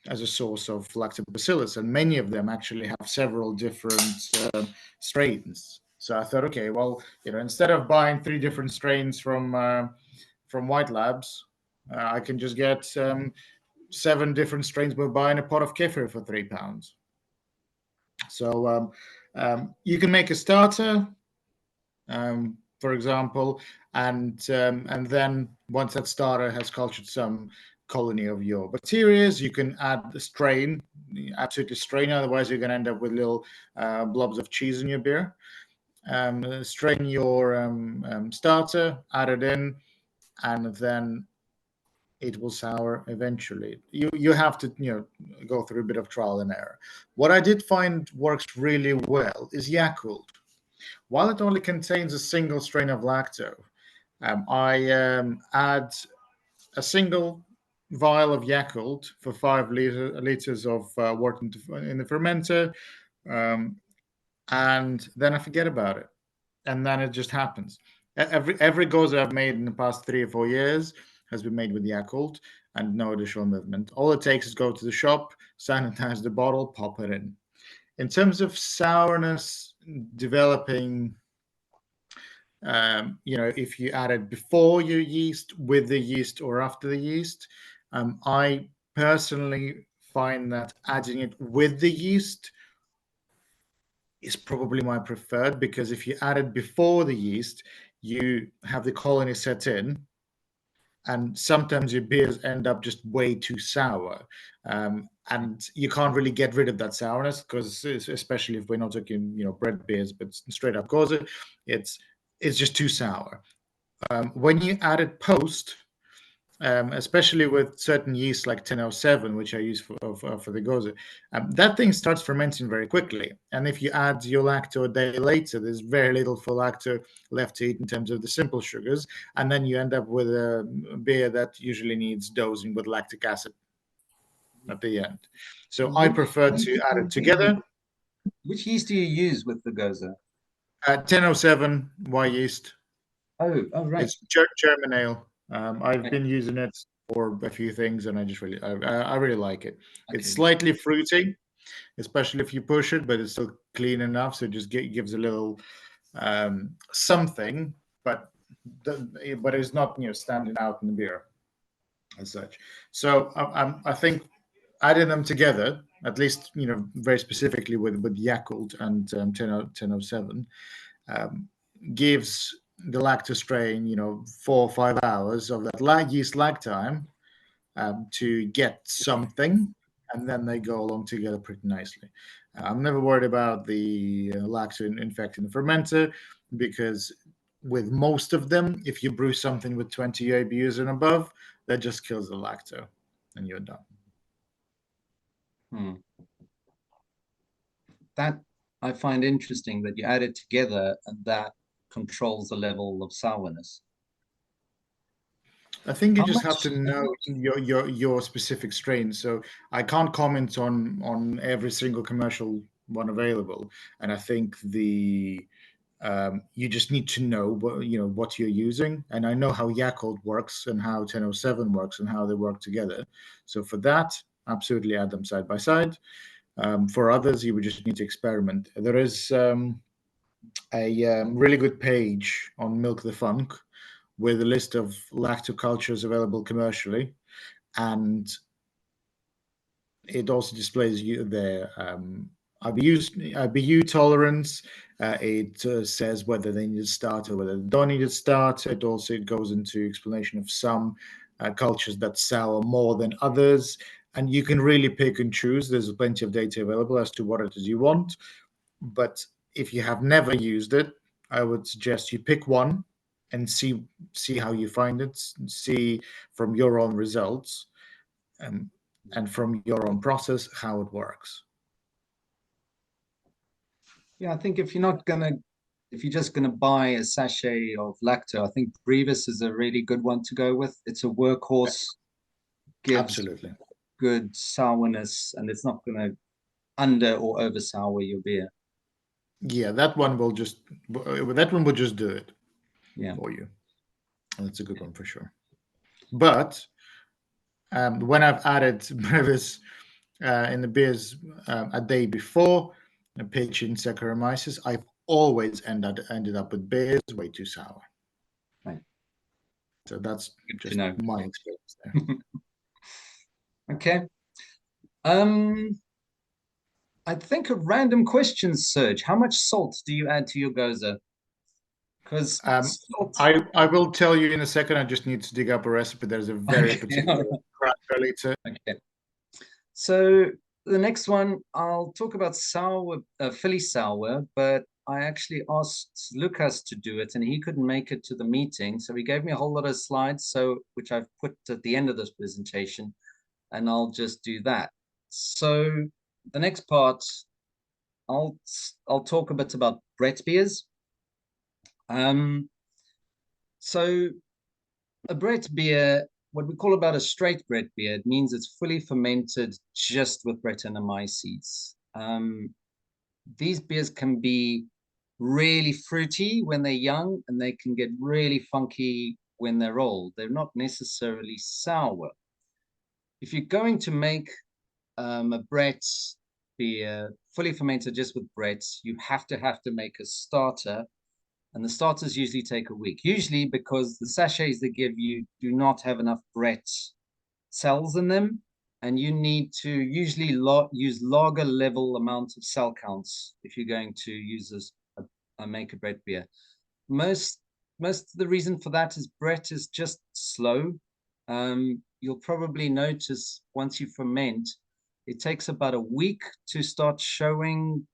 as a source of lactobacillus, and many of them actually have several different strains. So I thought, okay, well, instead of buying 3 different strains from White Labs, I can just get 7 different strains by buying a pot of kefir for £3. So you can make a starter, for example, and then once that starter has cultured some colony of your bacteria, you can add the strain, absolutely strain. Otherwise, you're going to end up with little blobs of cheese in your beer. Strain your starter, add it in, and then it will sour eventually. You have to go through a bit of trial and error. What I did find works really well is Yakult. While it only contains a single strain of lacto, I add a single vial of Yakult for 5 liters of water in the fermenter, and then I forget about it, and then it just happens. Every goza I've made in the past 3 or 4 years has been made with Yakult and no additional movement. All it takes is go to the shop, sanitize the bottle, pop it in. In terms of sourness developing, if you add it before your yeast, with the yeast, or after the yeast, I personally find that adding it with the yeast is probably my preferred, because if you add it before the yeast, you have the colony set in, and sometimes your beers end up just way too sour, and you can't really get rid of that sourness, because especially if we're not talking bread beers but straight up goza, it's just too sour. When you add it post, especially with certain yeasts like 1007, which I use for the goza, that thing starts fermenting very quickly. And if you add your lacto a day later, there's very little for lacto left to eat in terms of the simple sugars. And then you end up with a beer that usually needs dosing with lactic acid at the end. So I prefer to add it together.
Which yeast do you use with the goza?
1007 Y yeast.
Oh, right.
It's German ale. I've been using it for a few things, and I really like it.
Okay.
It's slightly fruity, especially if you push it, but it's still clean enough, so it just gives a little something, but it's not standing out in the beer as such. So I think adding them together, at least very specifically with Yakult and 1007, gives the lacto strain 4 or 5 hours of that yeast lag time to get something, and then they go along together pretty nicely. I'm never worried about the lacto infecting the fermenter, because with most of them, if you brew something with 20 IBUs and above, that just kills the lacto and you're done.
That I find interesting, that you add it together and that controls the level of sourness.
I think you just have to know your specific strain. So I can't comment on every single commercial one available, and I think you just need to know what you're using. And I know how Yakult works and how 1007 works and how they work together. So for that, absolutely add them side by side. For others, you would just need to experiment. There is a really good page on Milk the Funk with a list of lactocultures available commercially, and it also displays their IBU tolerance. It says whether they need a starter, whether they don't need a starter. It also goes into explanation of some cultures that sour more than others, and you can really pick and choose. There's plenty of data available as to what it is you want. But if you have never used it, I would suggest you pick one and see how you find it, see from your own results, and from your own process how it works.
Yeah, I think if you're just gonna buy a sachet of lacto, I think Brevis is a really good one to go with. It's a workhorse, gives
Absolutely.
good sourness, and it's not gonna under or over sour your beer.
Yeah, that one will just do it for you. And that's a good one for sure. But when I've added Brevis in the beers a day before, pitch in Saccharomyces, I've always ended up with beers way too sour.
Right.
So that's
Good
just
to know.
my experience there.
Okay. I think a random question, Serge. How much salt do you add to your goza? Because salt.
I will tell you in a second. I just need to dig up a recipe. There's a very particular to.
Okay. So the next one, I'll talk about sour, Philly sour, but I actually asked Lucas to do it, and he couldn't make it to the meeting. So he gave me a whole lot of slides, which I've put at the end of this presentation, and I'll just do that. So the next part, I'll talk a bit about Brett beers. So a Brett beer, what we call about a straight Brett beer, it means it's fully fermented just with Brettanomyces. These beers can be really fruity when they're young, and they can get really funky when they're old. They're not necessarily sour. If you're going to make a Brett beer fully fermented just with Brett, you have to make a starter. And the starters usually take a week, usually because the sachets they give you do not have enough Brett cells in them. And you need to usually use lager level amount of cell counts if you're going to use make a Brett beer. Most of the reason for that is Brett is just slow. You'll probably notice once you ferment, it takes about a week to start showing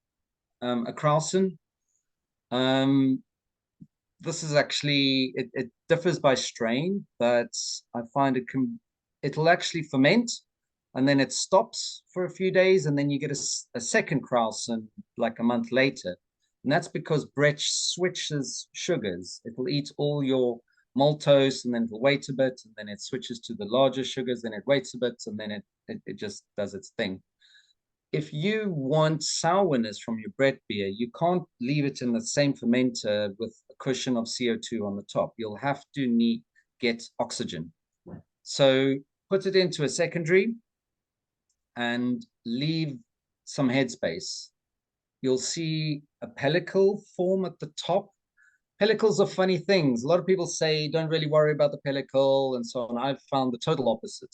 a Krausen. This is actually, it differs by strain, but I find it'll actually ferment, and then it stops for a few days, and then you get a second Krausen like a month later. And that's because Brett switches sugars. It'll eat all your maltose, and then it'll wait a bit, and then it switches to the larger sugars, then it waits a bit, and then it just does its thing. If you want sourness from your Brett beer, you can't leave it in the same fermenter with a cushion of CO2 on the top. You'll have to get oxygen. So put it into a secondary and leave some headspace. You'll see a pellicle form at the top. Pellicles are funny things. A lot of people say, don't really worry about the pellicle and so on. I've found the total opposite.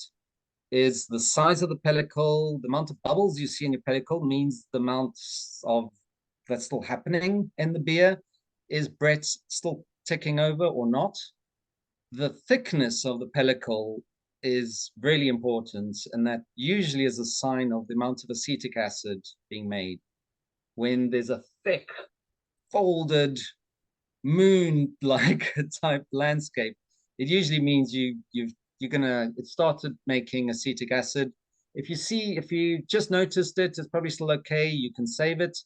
Is the size of the pellicle, the amount of bubbles you see in your pellicle means the amount of that's still happening in the beer. Is Brett still ticking over or not? The thickness of the pellicle is really important, and that usually is a sign of the amount of acetic acid being made. When there's a thick, folded, moon-like type landscape, it usually means it started making acetic acid. If you just noticed it, it's probably still okay. You can save it,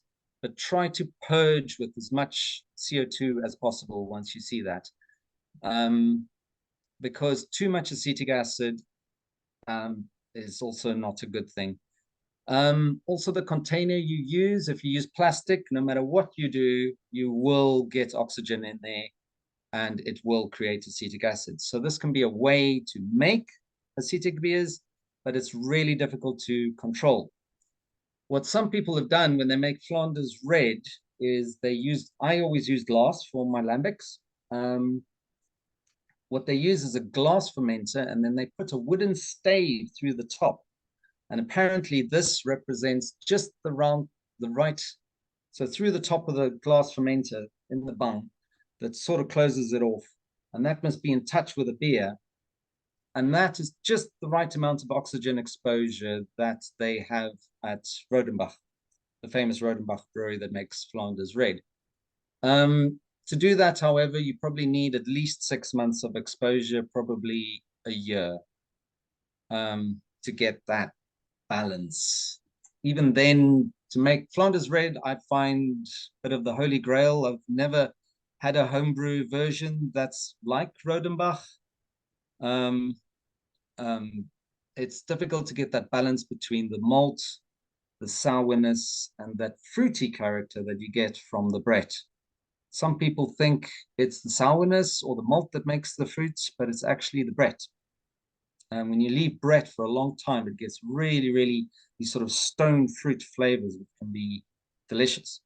but try to purge with as much CO2 as possible once you see that. Because too much acetic acid is also not a good thing. Also, the container you use, if you use plastic, no matter what you do, you will get oxygen in there, and it will create acetic acid. So this can be a way to make acetic beers, but it's really difficult to control. What some people have done when they make Flanders red is I always use glass for my lambics. What they use is a glass fermenter, and then they put a wooden stave through the top. And apparently this represents just the right, so through the top of the glass fermenter in the bung, that sort of closes it off. And that must be in touch with the beer. And that is just the right amount of oxygen exposure that they have at Rodenbach, the famous Rodenbach brewery that makes Flanders red. To do that, however, you probably need at least 6 months of exposure, probably a year, to get that balance. Even then, to make Flanders red, I find a bit of the holy grail. I've never had a homebrew version that's like Rodenbach. It's difficult to get that balance between the malt, the sourness, and that fruity character that you get from the Brett. Some people think it's the sourness or the malt that makes the fruits, but it's actually the Brett. And when you leave Brett for a long time, it gets really, really these sort of stone fruit flavors, which can be delicious.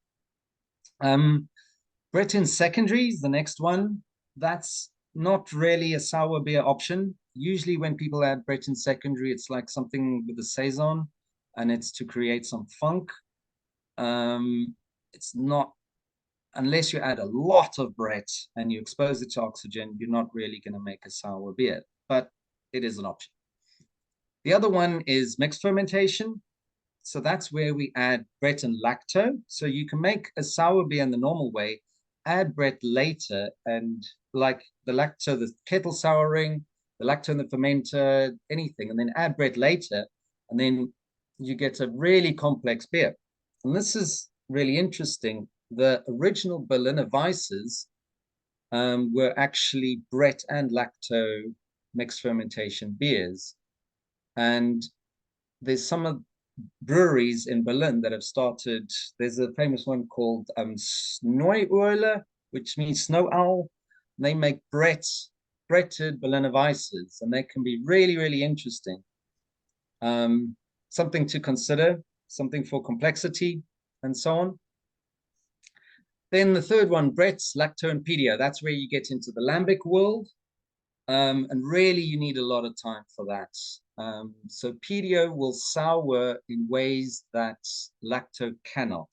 Brett in secondaries, the next one, that's not really a sour beer option. Usually when people add Brett in secondary, it's like something with a saison, and it's to create some funk. It's not, unless you add a lot of Brett and you expose it to oxygen, you're not really going to make a sour beer, but it is an option. The other one is mixed fermentation. So that's where we add Brett and lacto. So you can make a sour beer in the normal way, add Brett later, and like the lacto, the kettle souring, the lacto in the fermenter, anything, and then add Brett later, and then you get a really complex beer. And this is really interesting. The original Berliner Weisses were actually Brett and lacto mixed fermentation beers. And there's some breweries in Berlin that have started. There's a famous one called Sneuurle, which means snow owl. They make Bretted Berliner Weisses, and they can be really, really interesting. Something to consider, something for complexity, and so on. Then the third one, Brett's, lacto, and pedio. That's where you get into the lambic world. And really, you need a lot of time for that. So pedio will sour in ways that lacto cannot.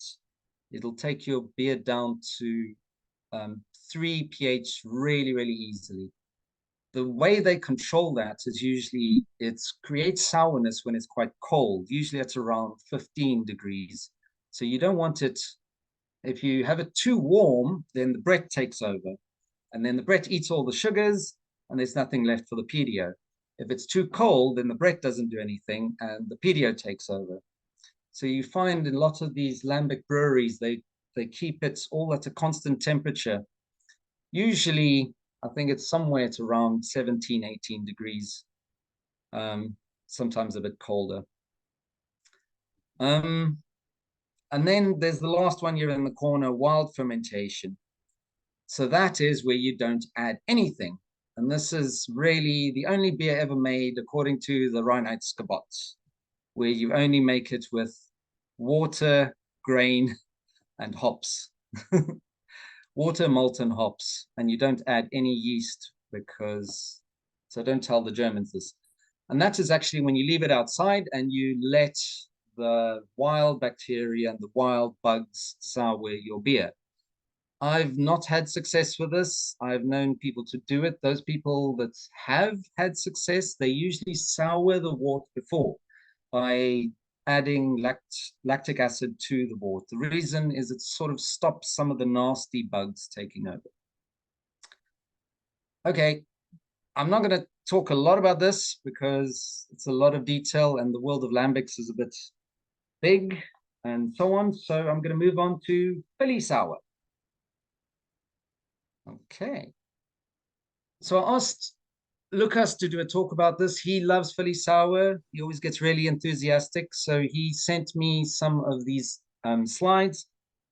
It'll take your beer down to 3 pH really, really easily. The way they control that is usually it creates sourness when it's quite cold. Usually it's around 15 degrees. So you don't want it, if you have it too warm, then the Brett takes over. And then the Brett eats all the sugars, and there's nothing left for the pedio. If it's too cold, then the Brett doesn't do anything, and the pedio takes over. So you find in a lot of these lambic breweries, they keep it all at a constant temperature. Usually, I think it's somewhere at around 17, 18 degrees, sometimes a bit colder. And then there's the last one here in the corner, wild fermentation. So that is where you don't add anything. And this is really the only beer ever made according to the Reinheitsgebot, where you only make it with water, grain, and hops. Water, malt, and hops. And you don't add any yeast because, so don't tell the Germans this. And that is actually when you leave it outside and you let the wild bacteria and the wild bugs sour your beer. I've not had success with this. I've known people to do it. Those people that have had success, they usually sour the wort before by adding lactic acid to the wort. The reason is it sort of stops some of the nasty bugs taking over. Okay, I'm not going to talk a lot about this because it's a lot of detail and the world of lambics is a bit big and so on. So I'm going to move on to Philly sour. Okay, so I asked Lucas to do a talk about this. He loves Philly sour. He always gets really enthusiastic. So he sent me some of these slides.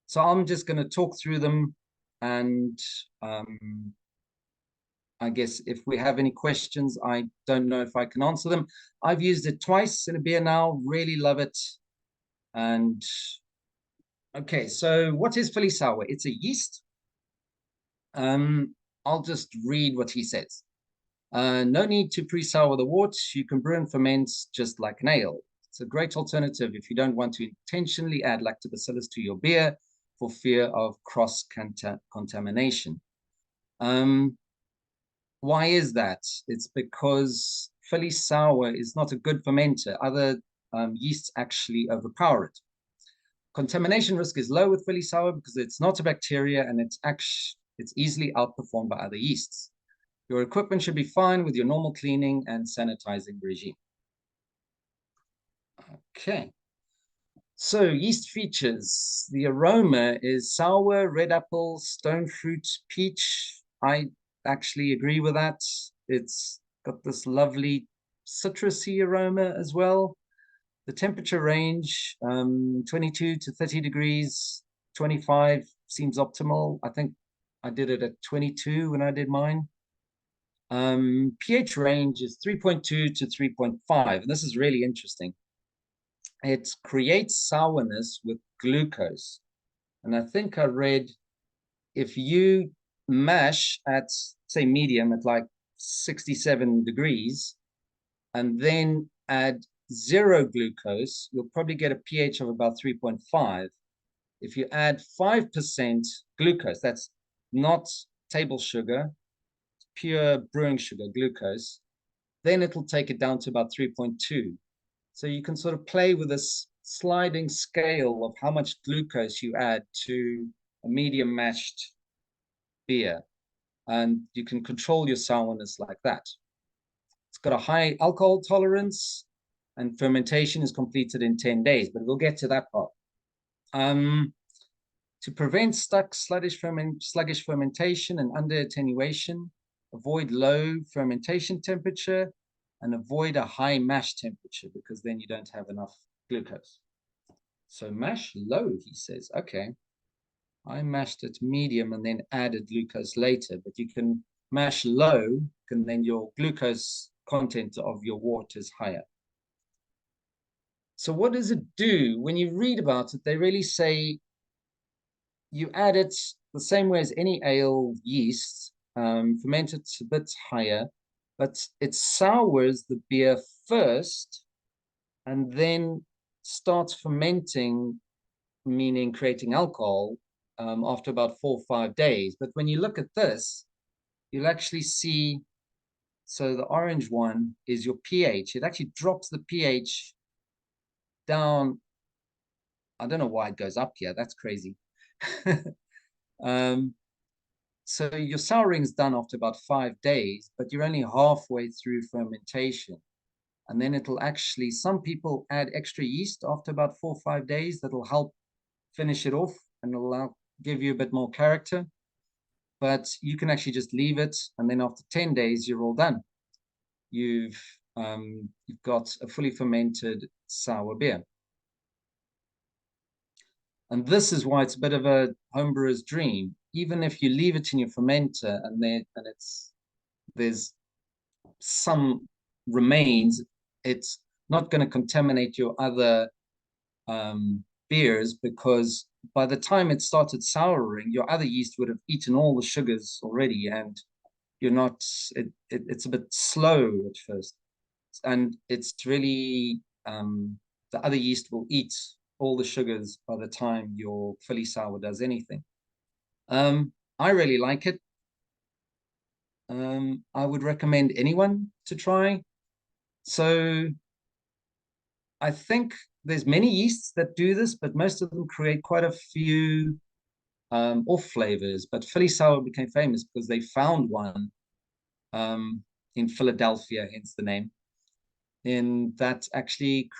So I'm just going to talk through them and I guess if we have any questions, I don't know if I can answer them. I've used it twice in a beer now, really love it. And okay, so what is Philly sour? It's a yeast. I'll just read what he says. No need to pre-sour the wort. You can brew and ferment just like an ale. It's a great alternative if you don't want to intentionally add lactobacillus to your beer for fear of cross-contamination. Why is that? It's because Philly sour is not a good fermenter. Other yeasts actually overpower it. Contamination risk is low with Philly sour because it's not a bacteria and it's easily outperformed by other yeasts. Your equipment should be fine with your normal cleaning and sanitizing regime. Okay. So yeast features. The aroma is sour, red apple, stone fruit, peach. I actually agree with that. It's got this lovely citrusy aroma as well. The temperature range, 22 to 30 degrees, 25 seems optimal. I think I did it at 22 when I did mine. pH range is 3.2 to 3.5. And this is really interesting. It creates sourness with glucose. And I think I read if you mash at, say, medium at like 67 degrees, and then add 0 glucose, you'll probably get a pH of about 3.5. If you add 5% glucose, that's not table sugar, pure brewing sugar, glucose, then it'll take it down to about 3.2. So you can sort of play with this sliding scale of how much glucose you add to a medium mashed beer. And you can control your sourness like that. It's got a high alcohol tolerance and fermentation is completed in 10 days, but we'll get to that part. To prevent sluggish fermentation and under attenuation, avoid low fermentation temperature and avoid a high mash temperature because then you don't have enough glucose. So mash low, he says. Okay. I mashed it medium and then added glucose later, but you can mash low and then your glucose content of your wort is higher. So what does it do? When you read about it, they really say you add it the same way as any ale yeast, ferment it a bit higher, but it sours the beer first and then starts fermenting, meaning creating alcohol, after about 4 or 5 days. But when you look at this, you'll actually see, so the orange one is your pH. It actually drops the pH down. I don't know why it goes up here. That's crazy. So your souring is done after about 5 days, but you're only halfway through fermentation. And then it'll actually, some people add extra yeast after about 4 or 5 days that'll help finish it off and it'll give you a bit more character. But you can actually just leave it, and then after 10 days, you're all done. You've got a fully fermented sour beer. And this is why it's a bit of a homebrewer's dream. Even if you leave it in your fermenter and there's some remains, it's not going to contaminate your other beers, because by the time it started souring, your other yeast would have eaten all the sugars already, and you're not, it's a bit slow at first. And it's really, the other yeast will eat all the sugars by the time your Philly sour does anything. I really like it. I would recommend anyone to try. So I think there's many yeasts that do this, but most of them create quite a few off flavors. But Philly sour became famous because they found one in Philadelphia, hence the name. And that actually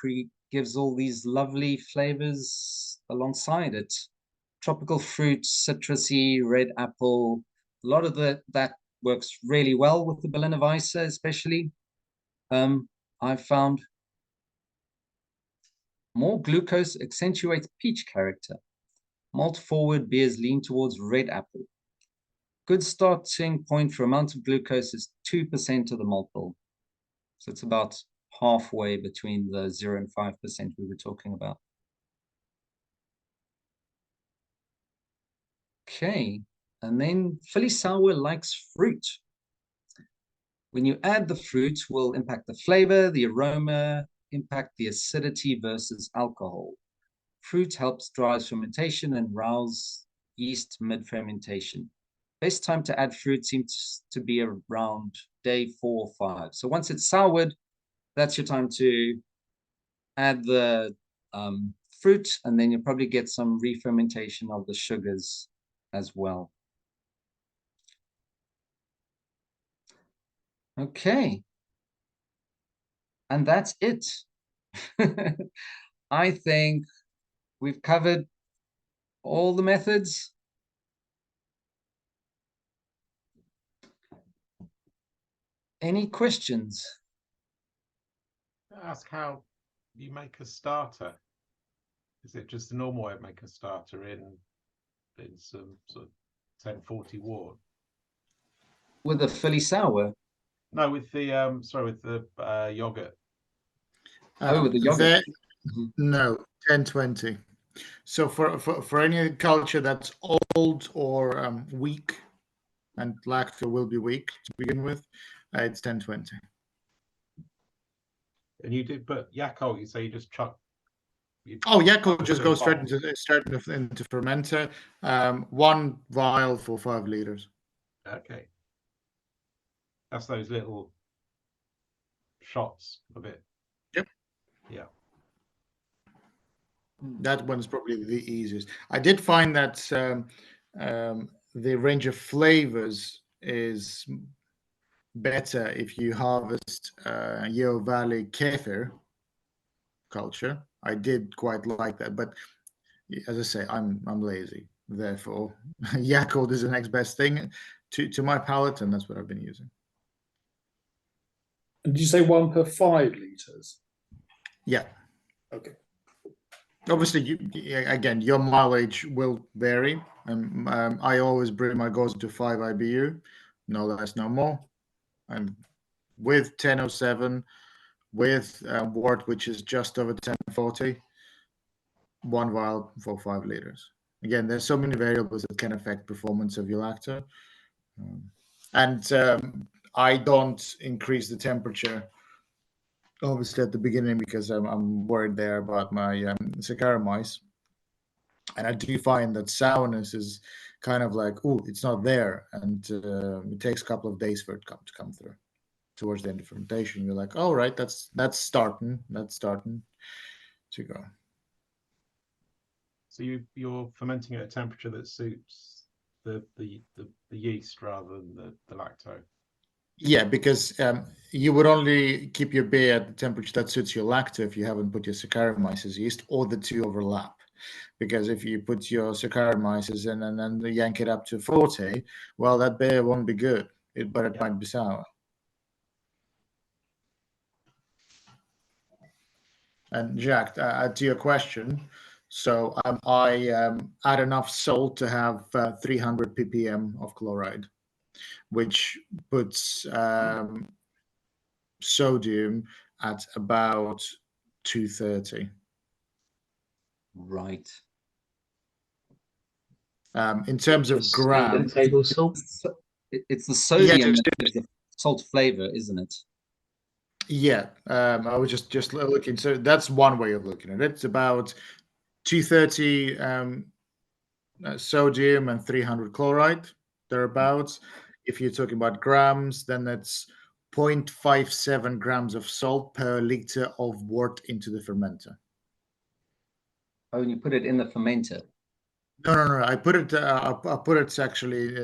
gives all these lovely flavors alongside it. Tropical fruit, citrusy, red apple. A lot of that works really well with the Berliner Weisse, especially. I found more glucose accentuates peach character. Malt forward beers lean towards red apple. good starting point for amount of glucose is 2% of the malt bill. So it's about halfway between the 0 and 5% we were talking about. Okay, and then Philly Sour likes fruit. When you add the fruit, will impact the flavor, the aroma, impact the acidity versus alcohol. Fruit helps drive fermentation and rouse yeast mid-fermentation. Best time to add fruit seems to be around day 4 or 5. So once it's soured, that's your time to add the fruit, and then you'll probably get some re-fermentation of the sugars as well. Okay. And that's it. I think we've covered all the methods. Any questions?
Ask how you make a starter. Is it just the normal way of making a starter in some sort of 1040 wort?
With the Philly Sour?
No, with the with the yogurt.
With the yogurt.
No, 1020. So for any culture that's old or weak, and lacto will be weak to begin with, it's 1020.
And you did, but Yakult, you say you just chuck.
Yakult just goes straight into fermenter. 1 vial for 5 liters.
Okay. That's those little shots of it.
Yep.
Yeah.
That one's probably the easiest. I did find that the range of flavors is better if you harvest Yeo Valley kefir culture. I did quite like that, but as I say, I'm lazy. Therefore, Yakult is the next best thing to my palate, and that's what I've been using.
And did you say 1 per 5 liters?
Yeah.
Okay.
Obviously, again, your mileage will vary. I always bring my goes to 5 IBU, no less, no more. And with 1007, with wort, which is just over 1040, 1 vial for 5 liters. Again, there's so many variables that can affect performance of your lacto. I don't increase the temperature, obviously, at the beginning, because I'm worried there about my Saccharomyces. And I do find that sourness is kind of like, oh, it's not there. And it takes a couple of days for it to come through. Towards the end of fermentation, you're like, all right, that's starting to go.
So you're fermenting at a temperature that suits the yeast rather than the lacto.
Yeah, because you would only keep your beer at the temperature that suits your lacto if you haven't put your Saccharomyces yeast, or the two overlap. Because if you put your Saccharomyces in and then yank it up to 40, well, that beer won't be good, but it might be sour. And Jacques, to your question, so I add enough salt to have 300 ppm of chloride, which puts sodium at about 230.
Right.
In terms of grams,
table salt.
It's the sodium
Yeah,
that gives the salt flavor, isn't it?
yeah, I was just looking. So that's one way of looking at it. It's about 230 sodium and 300 chloride, thereabouts. If you're talking about grams, then that's 0.57 grams of salt per liter of wort into the fermenter.
Oh, and you put it in the fermenter.
No. I put it actually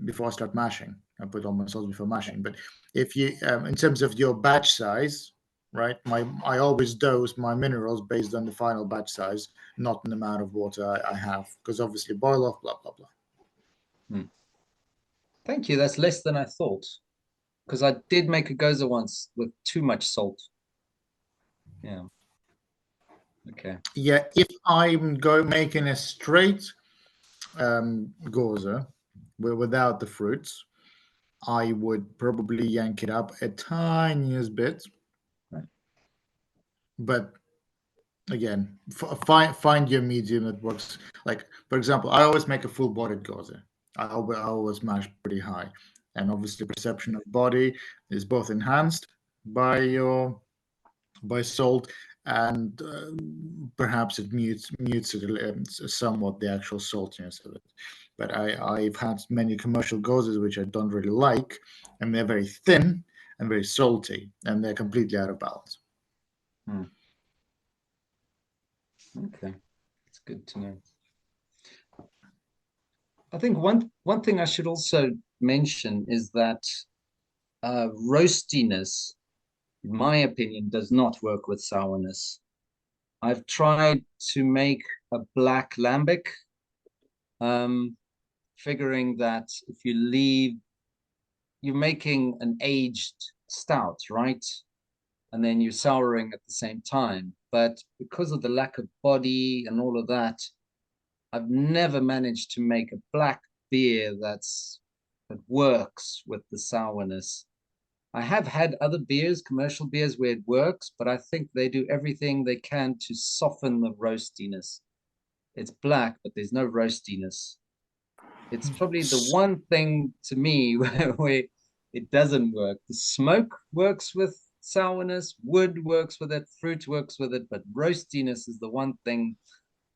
before I start mashing. I put all my salt before mashing. But if you, in terms of your batch size, right? I always dose my minerals based on the final batch size, not the amount of water I have, because obviously boil off, blah blah blah.
Thank you. That's less than I thought, because I did make a goza once with too much salt. Yeah. Okay.
Yeah, if I'm making a straight goza without the fruits, I would probably yank it up a tiniest bit.
Right.
But again, find your medium that works. Like, for example, I always make a full-bodied gose. I always mash pretty high, and obviously perception of body is both enhanced by salt, and perhaps it mutes it somewhat, the actual saltiness of it. But I've had many commercial goses which I don't really like, and they're very thin and very salty, and they're completely out of balance.
Okay, it's good to know. I think one thing I should also mention is that roastiness, in my opinion, does not work with sourness. I've tried to make a black lambic, figuring that if you're making an aged stout, right? And then you're souring at the same time. But because of the lack of body and all of that, I've never managed to make a black beer that works with the sourness. I have had other beers, commercial beers, where it works, but I think they do everything they can to soften the roastiness. It's black, but there's no roastiness. It's probably the one thing to me where it doesn't work. The smoke works with sourness, wood works with it, fruit works with it, but roastiness is the one thing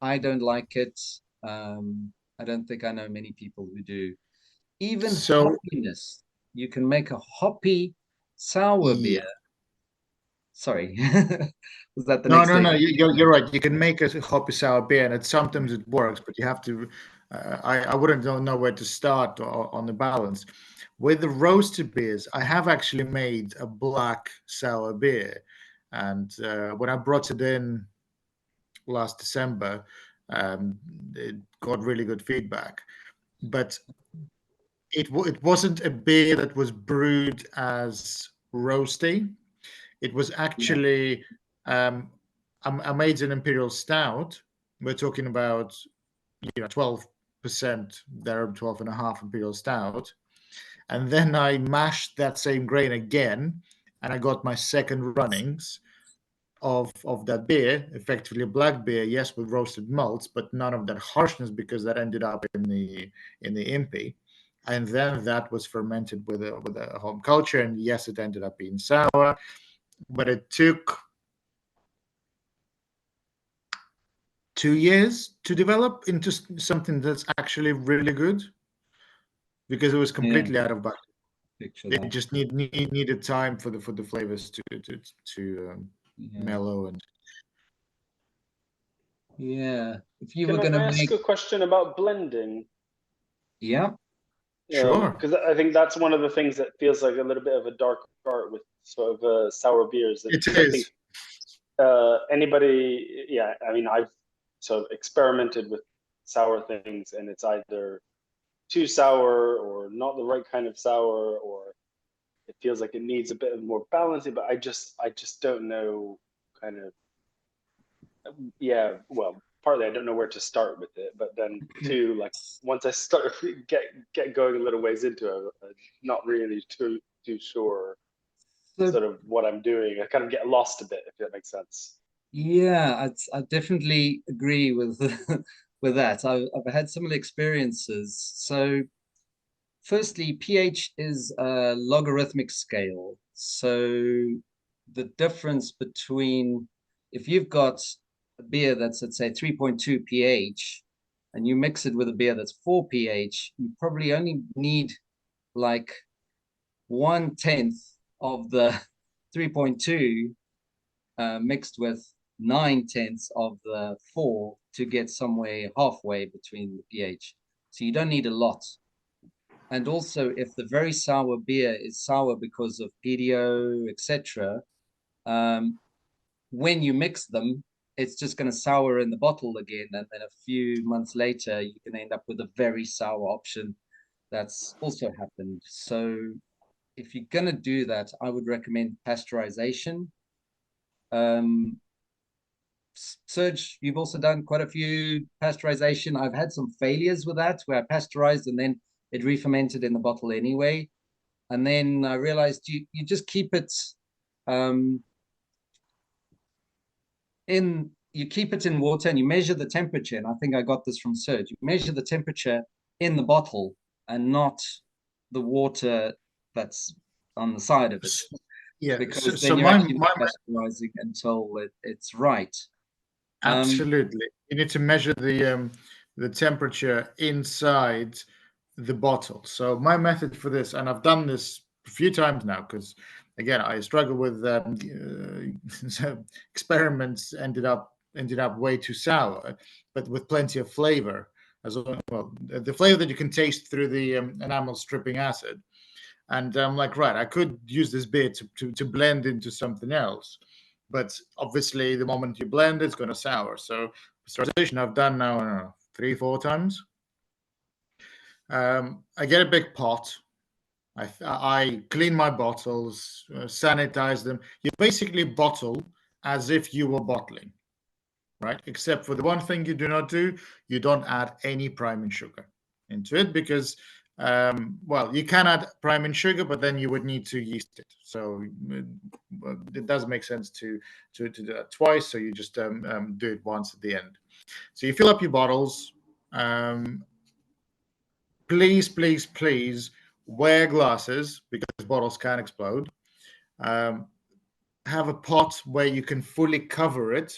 I don't like it. I don't think I know many people who do. Even hoppiness. You can make a hoppy sour beer. Sorry, was that the next thing?
No. You're right. You can make a hoppy sour beer, and sometimes it works, but you have to. I wouldn't know where to start on the balance. With the roasted beers, I have actually made a black sour beer, and when I brought it in last December, it got really good feedback. But it wasn't a beer that was brewed as roasty. It was actually I made an imperial stout. We're talking about 12%, there 12.5 imperial stout, and then I mashed that same grain again, and I got my second runnings of that beer, effectively a black beer, yes, with roasted malts, but none of that harshness, because that ended up in the impy. And then that was fermented with a home culture, and yes, it ended up being sour, but it took 2 years to develop into something that's actually really good, because it was completely out of balance. It just needed time for the flavors to mellow. And
if you
Can
were going to
I ask
make
a question about blending?
Sure.
Because I think that's one of the things that feels like a little bit of a dark art with sort of sour beers.
It
I
is.
think anybody, I mean, I've sort of experimented with sour things, and it's either too sour or not the right kind of sour, or it feels like it needs a bit of more balancing. But I just don't know, kind of. Well, partly I don't know where to start with it, but then too, like once I start get going a little ways into it, I'm not really too sure sort of what I'm doing. I kind of get lost a bit, if that makes sense.
I definitely agree with with that. I've had similar experiences. So firstly, pH is a logarithmic scale. So the difference between, if you've got a beer that's, let's say, 3.2 pH, and you mix it with a beer that's 4 pH, you probably only need like 1/10 of the 3.2 mixed with 9/10 of the 4 to get somewhere halfway between the pH. So you don't need a lot. And also, if the very sour beer is sour because of pedio, etc., when you mix them, it's just going to sour in the bottle again, and then a few months later, you can end up with a very sour option. That's also happened. So if you're going to do that, I would recommend pasteurization. Serge, you've also done quite a few pasteurization. I've had some failures with that, where I pasteurized and then it re-fermented in the bottle anyway. And then I realized you just keep it you keep it in water and you measure the temperature. And I think I got this from Serge. You measure the temperature in the bottle and not the water that's on the side of it.
Yeah,
Because
so
then you're
my
actually not pasteurizing until it's right.
Absolutely. You need to measure the temperature inside the bottle. So my method for this, and I've done this a few times now, because again, I struggle with so experiments ended up way too sour, but with plenty of flavor as well. The flavor that you can taste through the enamel stripping acid. And I'm like, right, I could use this beer to blend into something else. But obviously, the moment you blend, it's going to sour. So pasteurization I've done now, I don't know, 3-4 times. I get a big pot. I clean my bottles, sanitize them. You basically bottle as if you were bottling, right? Except for the one thing you do not do, you don't add any priming sugar into it, because well, you can add priming sugar, but then you would need to yeast it. So it does make sense to do that twice. So you just do it once at the end. So you fill up your bottles. Please wear glasses, because bottles can explode. Have a pot where you can fully cover it,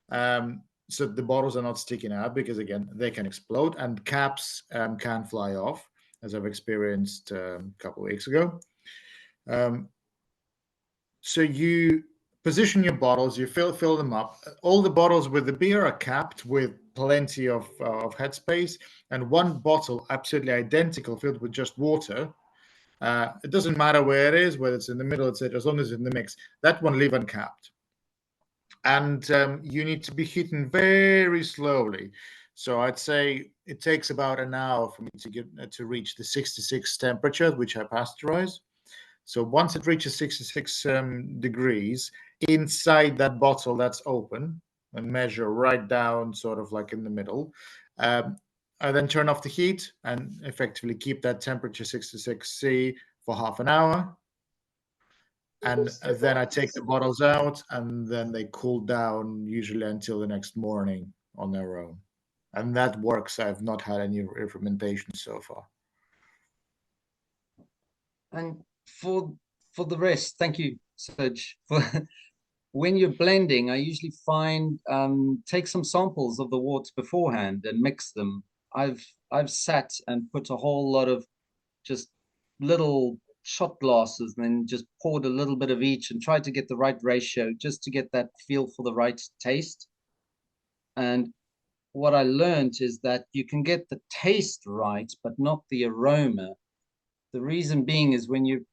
so the bottles are not sticking out, because again, they can explode, and caps can fly off, as I've experienced a couple of weeks ago. So you position your bottles, you fill them up. All the bottles with the beer are capped with plenty of headspace, and one bottle absolutely identical, filled with just water. It doesn't matter where it is, whether it's in the middle, etc. As long as it's in the mix, that one leave uncapped. And you need to be heating very slowly. So I'd say it takes about an hour for me to get to reach the 66 temperature, which I pasteurize. So once it reaches 66 degrees, inside that bottle that's open, and measure right down, sort of like in the middle, I then turn off the heat and effectively keep that temperature 66C for half an hour. And then I take the bottles out, and then they cool down, usually until the next morning on their own. And that works. I've not had any fermentation so far.
And for the rest, thank you, Serge. For when you're blending, I usually find take some samples of the worts beforehand and mix them. I've sat and put a whole lot of just little shot glasses, and then just poured a little bit of each and tried to get the right ratio, just to get that feel for the right taste. And what I learned is that you can get the taste right, but not the aroma. The reason being is when you've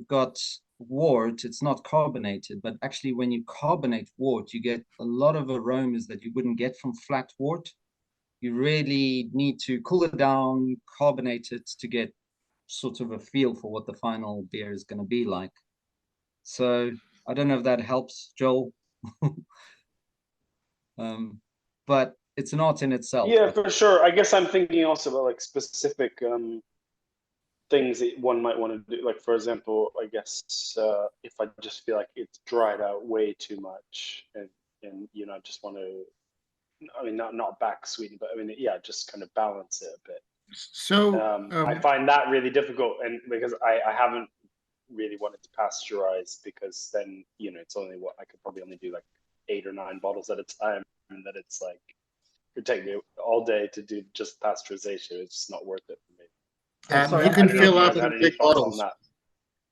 got wort, it's not carbonated, but actually when you carbonate wort, you get a lot of aromas that you wouldn't get from flat wort. You really need to cool it down, carbonate it, to get sort of a feel for what the final beer is going to be like. So I don't know if that helps, Joel. But it's an art in itself.
Yeah, for sure. I guess I'm thinking also about like specific things that one might want to do. Like, for example, I guess if I just feel like it's dried out way too much, and you know, I just want to, I mean, not back sweeten, but I mean, yeah, just kind of balance it a bit.
So
I find that really difficult, and because I haven't really wanted to pasteurize, because then, you know, it's only what I could probably only do like 8 or 9 bottles at a time, and that it's like it would take me all day to do just pasteurization. It's just not worth it for me.
Sorry,
you can fill up
had any
big
thoughts
bottles.
on that.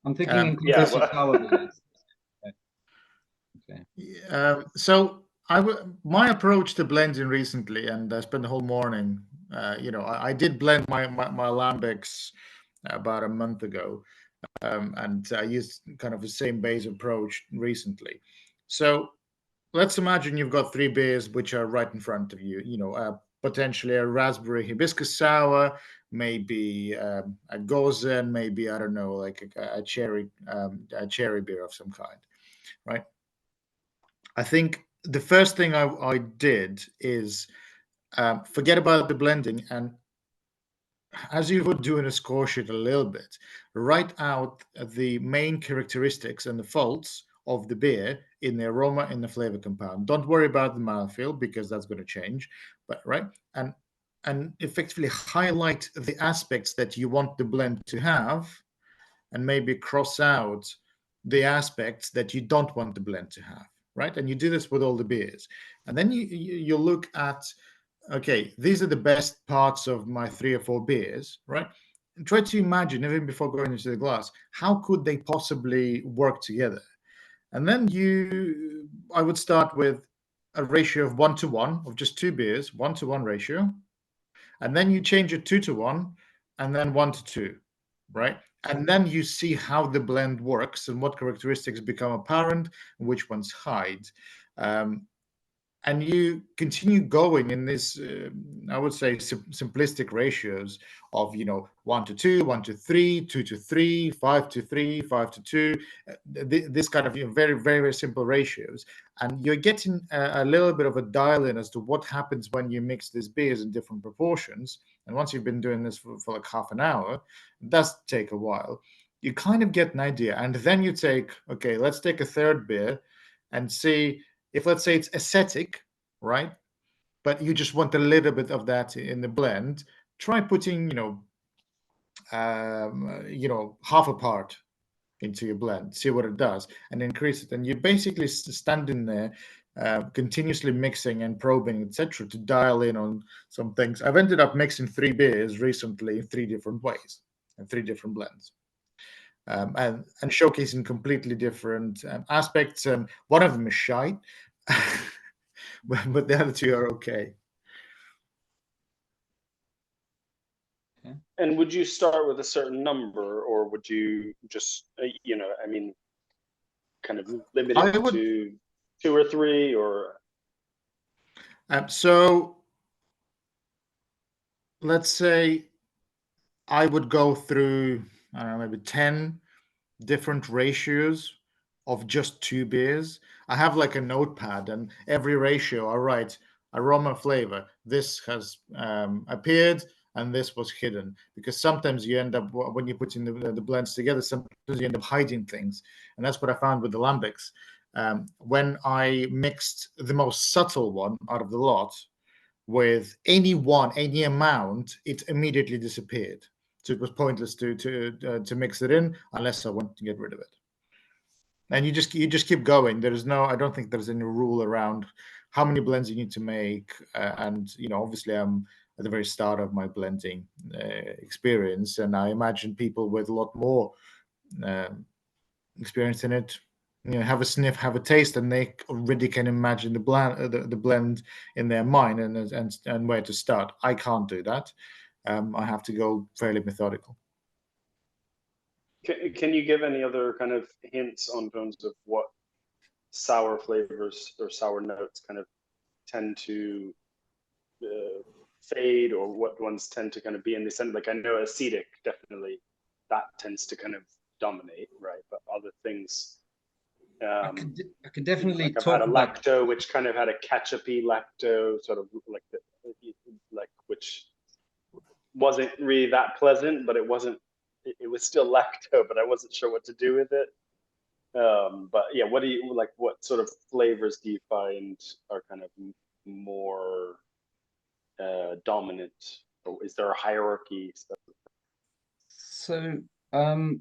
I'm thinking in
yeah,
context of sour beers. Okay.
So my approach to blending recently, and I spent the whole morning. You know, I did blend my lambics about a month ago, and I used kind of the same base approach recently. So let's imagine you've got 3 beers which are right in front of you. You know, potentially a raspberry hibiscus sour, maybe a gozen, maybe, I don't know, like a cherry beer of some kind, right? I think the first thing I did is forget about the blending and as you would do in a score sheet a little bit, write out the main characteristics and the faults of the beer in the aroma and the flavor compound. Don't worry about the mouthfeel because that's going to change, but right, and effectively highlight the aspects that you want the blend to have, and maybe cross out the aspects that you don't want the blend to have, right? And you do this with all the beers, and then you look at, okay, these are the best parts of my 3 or 4 beers, right? And try to imagine, even before going into the glass, how could they possibly work together? And then I would start with a ratio of 1-to-1 of just 2 beers, 1-to-1 ratio, and then you change it 2-to-1, and then 1-to-2, right? And then you see how the blend works and what characteristics become apparent and which ones hide. And you continue going in this, I would say, simplistic ratios of 1-to-2, 1-to-3, 2-to-3, 5-to-3, 5-to-2, this kind of very, very, very simple ratios, and you're getting a little bit of a dial in as to what happens when you mix these beers in different proportions. And once you've been doing this for like half an hour, it does take a while, you kind of get an idea. And then you take, okay, let's take a third beer and see if, let's say, it's acetic, right? But you just want a little bit of that in the blend. Try putting, half a part into your blend, see what it does, and increase it. And you're basically standing there, continuously mixing and probing, etc., to dial in on some things. I've ended up mixing 3 beers recently in 3 different ways and 3 different blends. And showcasing completely different aspects. One of them is shite, but the other 2 are okay.
And would you start with a certain number, or would you just, kind of limit it to 2 or 3, or?
So let's say I would go through, I don't know, maybe 10 different ratios of just 2 beers. I have like a notepad, and every ratio I write aroma, flavor. This has appeared, and this was hidden. Because sometimes you end up, when you're putting the blends together, sometimes you end up hiding things. And that's what I found with the lambics. When I mixed the most subtle one out of the lot with any amount, it immediately disappeared. So it was pointless to mix it in unless I want to get rid of it. And you just keep going. I don't think there's any rule around how many blends you need to make. And obviously I'm at the very start of my blending experience, and I imagine people with a lot more experience in it, have a sniff, have a taste, and they already can imagine the blend in their mind and where to start. I can't do that. I have to go fairly methodical.
Can you give any other kind of hints on terms of what sour flavors or sour notes kind of tend to fade, or what ones tend to kind of be in the center? Like, I know acetic, definitely, that tends to kind of dominate, right? But other things,
I could definitely
like I've
talk
had a
about
lacto, which kind of had a ketchupy lacto, sort of like which wasn't really that pleasant, but it was still lacto, but I wasn't sure what to do with it. But yeah, what sort of flavors do you find are kind of more dominant, or is there a hierarchy?
So I've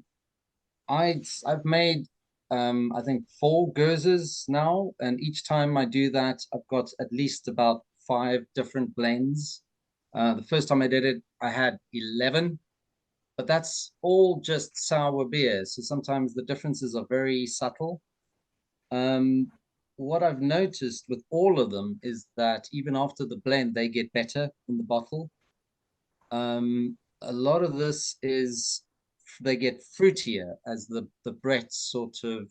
made I think 4 Gerzes now, and each time I do that, I've got at least about 5 different blends. The first time I did it, I had 11, but that's all just sour beers. So sometimes the differences are very subtle. What I've noticed with all of them is that even after the blend, they get better in the bottle. A lot of this is they get fruitier as the Brett sort of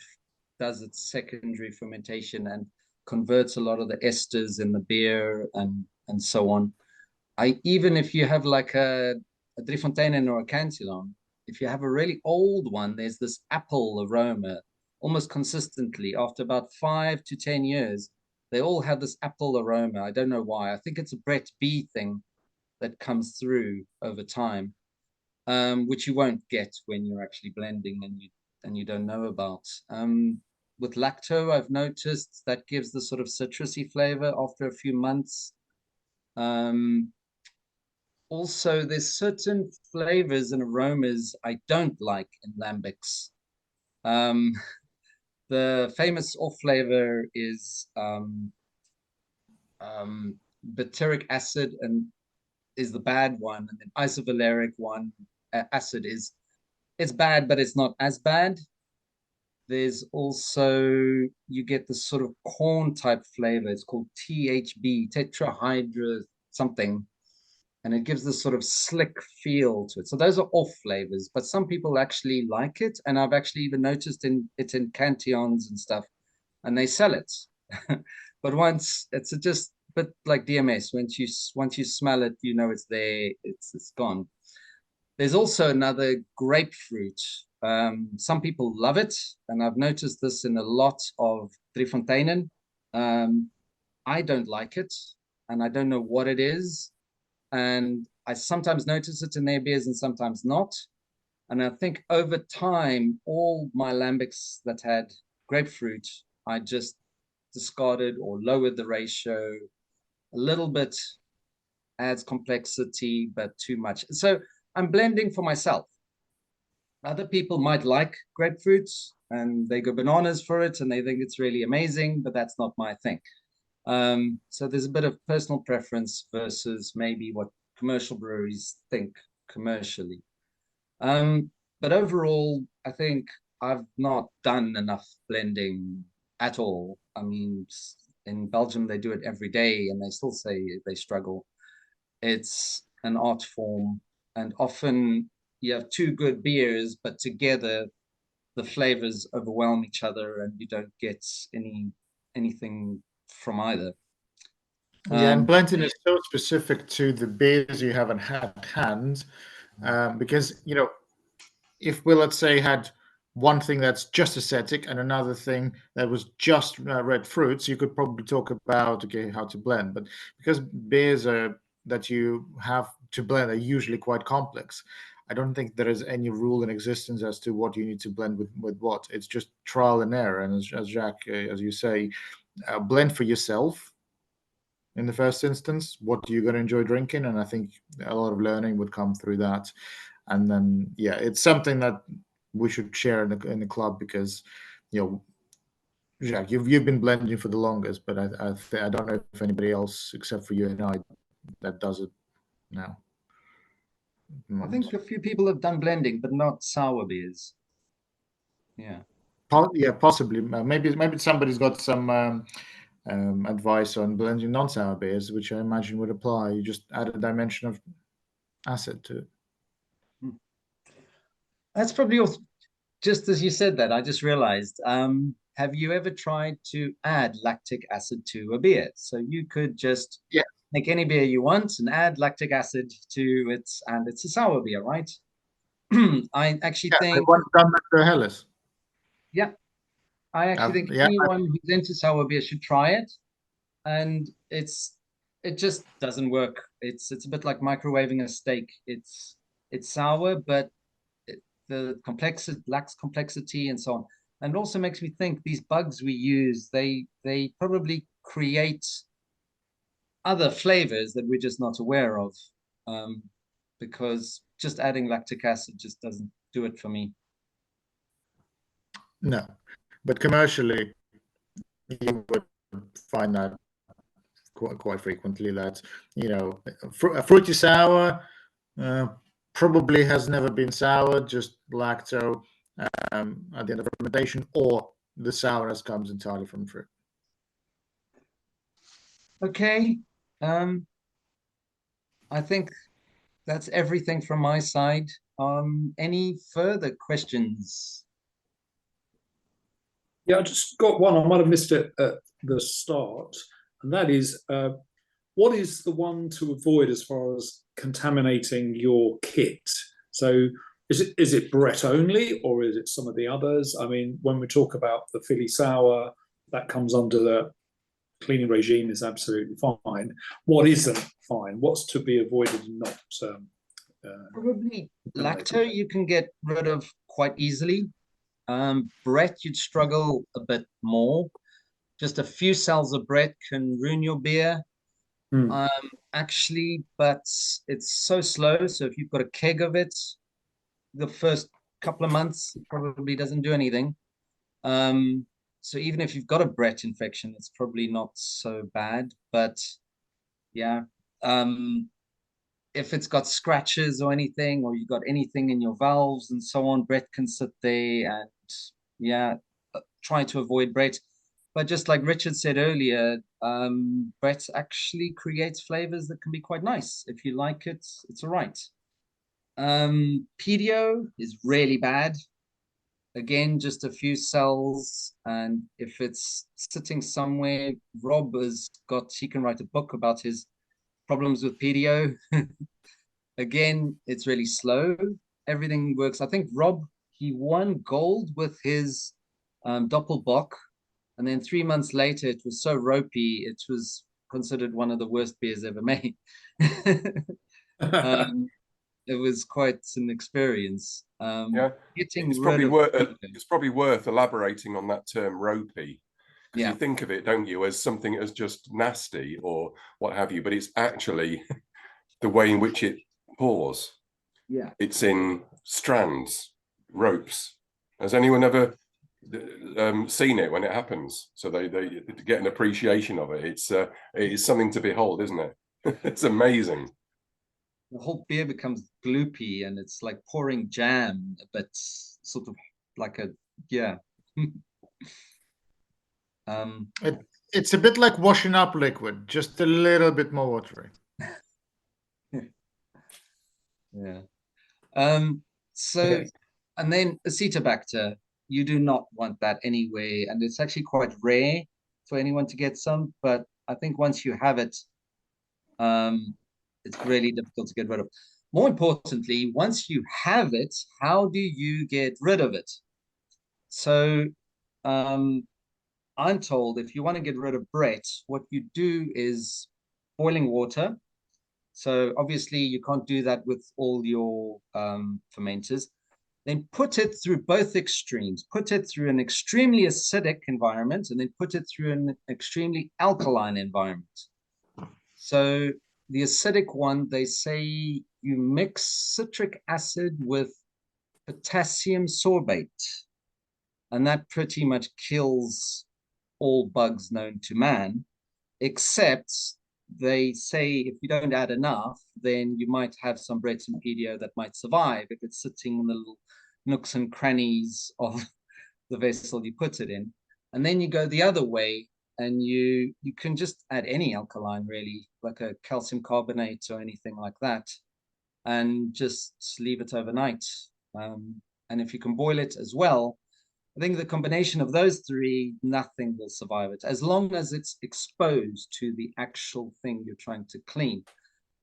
does its secondary fermentation and converts a lot of the esters in the beer and so on. Even if you have like a Driefonteinen or a Cantillon, if you have a really old one, there's this apple aroma almost consistently. After about 5 to 10 years, they all have this apple aroma. I don't know why. I think it's a Brett B thing, that comes through over time, which you won't get when you're actually blending and you don't know about. With lacto, I've noticed that gives the sort of citrusy flavor after a few months. Also, there's certain flavors and aromas I don't like in lambics. The famous off flavor is butyric acid, and is the bad one, and then isovaleric one acid it's bad, but it's not as bad. There's also, you get this sort of corn type flavor. It's called THB, tetrahydra something, and it gives this sort of slick feel to it. So those are off flavors, but some people actually like it, and I've actually even noticed it's in cantillons and stuff, and they sell it. But once it's just a bit like DMS. Once you smell it, you know it's there. It's gone. There's also another grapefruit. Some people love it, and I've noticed this in a lot of Driefonteinen. I don't like it, and I don't know what it is. And I sometimes notice it in their beers and sometimes not. And I think over time, all my lambics that had grapefruit, I just discarded or lowered the ratio a little bit. Adds complexity, but too much. So I'm blending for myself. Other people might like grapefruits and they go bananas for it and they think it's really amazing, but that's not my thing. So there's a bit of personal preference versus maybe what commercial breweries think commercially. But overall, I think I've not done enough blending at all. I mean, in Belgium, they do it every day and they still say they struggle. It's an art form, and often you have two good beers, but together the flavors overwhelm each other and you don't get anything from either.
Yeah, and blending is so specific to the beers you haven't had hand, because, you know, if we, let's say, had one thing that's just acetic and another thing that was just red fruits, you could probably talk about, okay, how to blend. But because beers that you have to blend are usually quite complex, I don't think there is any rule in existence as to what you need to blend with what. It's just trial and error. And as Jacques, as you say, blend for yourself in the first instance. What are you going to enjoy drinking? And I think a lot of learning would come through that. And then, yeah, it's something that we should share in the club because, you know, Jacques, you've been blending for the longest, but I don't know if anybody else except for you and I that does it now.
I think a few people have done blending, but not sour beers. Yeah.
Yeah, possibly. Maybe somebody's got some advice on blending non-sour beers, which I imagine would apply. You just add a dimension of acid to it.
That's probably also, just as you said that, I just realized, have you ever tried to add lactic acid to a beer? So you could just make any beer you want and add lactic acid to it, and it's a sour beer, right? I actually think...
I've once done that for Helles.
Yeah. I actually think anyone who's into sour beer should try it. And it just doesn't work. It's a bit like microwaving a steak. It's sour, but the complexity lacks complexity and so on. And it also makes me think these bugs we use, they probably create other flavors that we're just not aware of, because just adding lactic acid just doesn't do it for me.
No, but commercially, you would find that quite frequently that, you know, a fruity sour probably has never been sour, just lacto at the end of fermentation, or the sourness comes entirely from fruit.
Okay. I think that's everything from my side. Any further questions?
Yeah, I just got one. I might have missed it at the start, and that is, what is the one to avoid as far as contaminating your kit? So is it Brett only, or is it some of the others? I mean, when we talk about the Philly Sour, that comes under the cleaning regime is absolutely fine. What isn't fine? What's to be avoided and not?
Probably lacto you can get rid of quite easily. Brett, you'd struggle a bit more. Just a few cells of Brett can ruin your beer. Actually, but it's so slow. So if you've got a keg of it, the first couple of months, it probably doesn't do anything. So even if you've got a Brett infection, it's probably not so bad. But yeah, if it's got scratches or anything, or you've got anything in your valves and so on, Brett can sit there and yeah, try to avoid Brett. But just like Richard said earlier, Brett actually creates flavors that can be quite nice. If you like it, it's all right. Pedio is really bad. Again, just a few cells, and if it's sitting somewhere, Rob has got, he can write a book about his problems with Pedio. Again, it's really slow. Everything works. I think Rob, he won gold with his Doppelbock, and then 3 months later, it was so ropey, it was considered one of the worst beers ever made. It was quite an experience.
Yeah,
it's
probably worth elaborating on that term ropey, because you think of it, don't you, as something as just nasty or what have you, but it's actually the way in which it pours.
Yeah,
it's in strands, ropes. Has anyone ever seen it when it happens? So they get an appreciation of it. It's something to behold, isn't it? It's amazing.
The whole beer becomes gloopy, and it's like pouring jam, but sort of like a
It's a bit like washing up liquid, just a little bit more watery.
Yeah. So, and then Acetobacter, you do not want that anyway, and it's actually quite rare for anyone to get some, but I think once you have it, it's really difficult to get rid of. More importantly, once you have it, how do you get rid of it? So, I'm told if you want to get rid of Brett, what you do is boiling water. So obviously you can't do that with all your fermenters. Then put it through both extremes. Put it through an extremely acidic environment, and then put it through an extremely alkaline environment. So the acidic one, they say you mix citric acid with potassium sorbate, and that pretty much kills all bugs known to man, except they say if you don't add enough, then you might have some Brett and Pedio that might survive if it's sitting in the little nooks and crannies of the vessel you put it in. And then you go the other way, and you can just add any alkaline, really, like a calcium carbonate or anything like that, and just leave it overnight. And if you can boil it as well, I think the combination of those three, nothing will survive it, as long as it's exposed to the actual thing you're trying to clean.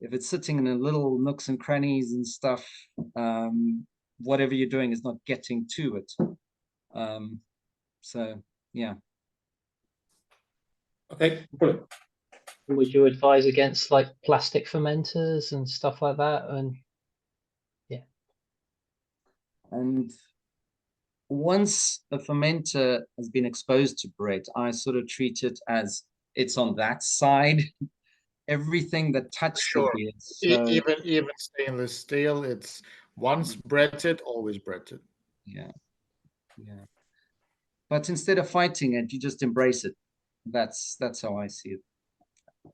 If it's sitting in a little nooks and crannies and stuff, whatever you're doing is not getting to it. So, yeah.
Okay, brilliant.
Would you advise against like plastic fermenters and stuff like that? And yeah.
And once a fermenter has been exposed to Brett, I sort of treat it as it's on that side. Everything that touched the beer. So,
even stainless steel, it's once bretted, always bretted.
Yeah. But instead of fighting it, you just embrace it. That's how I see it.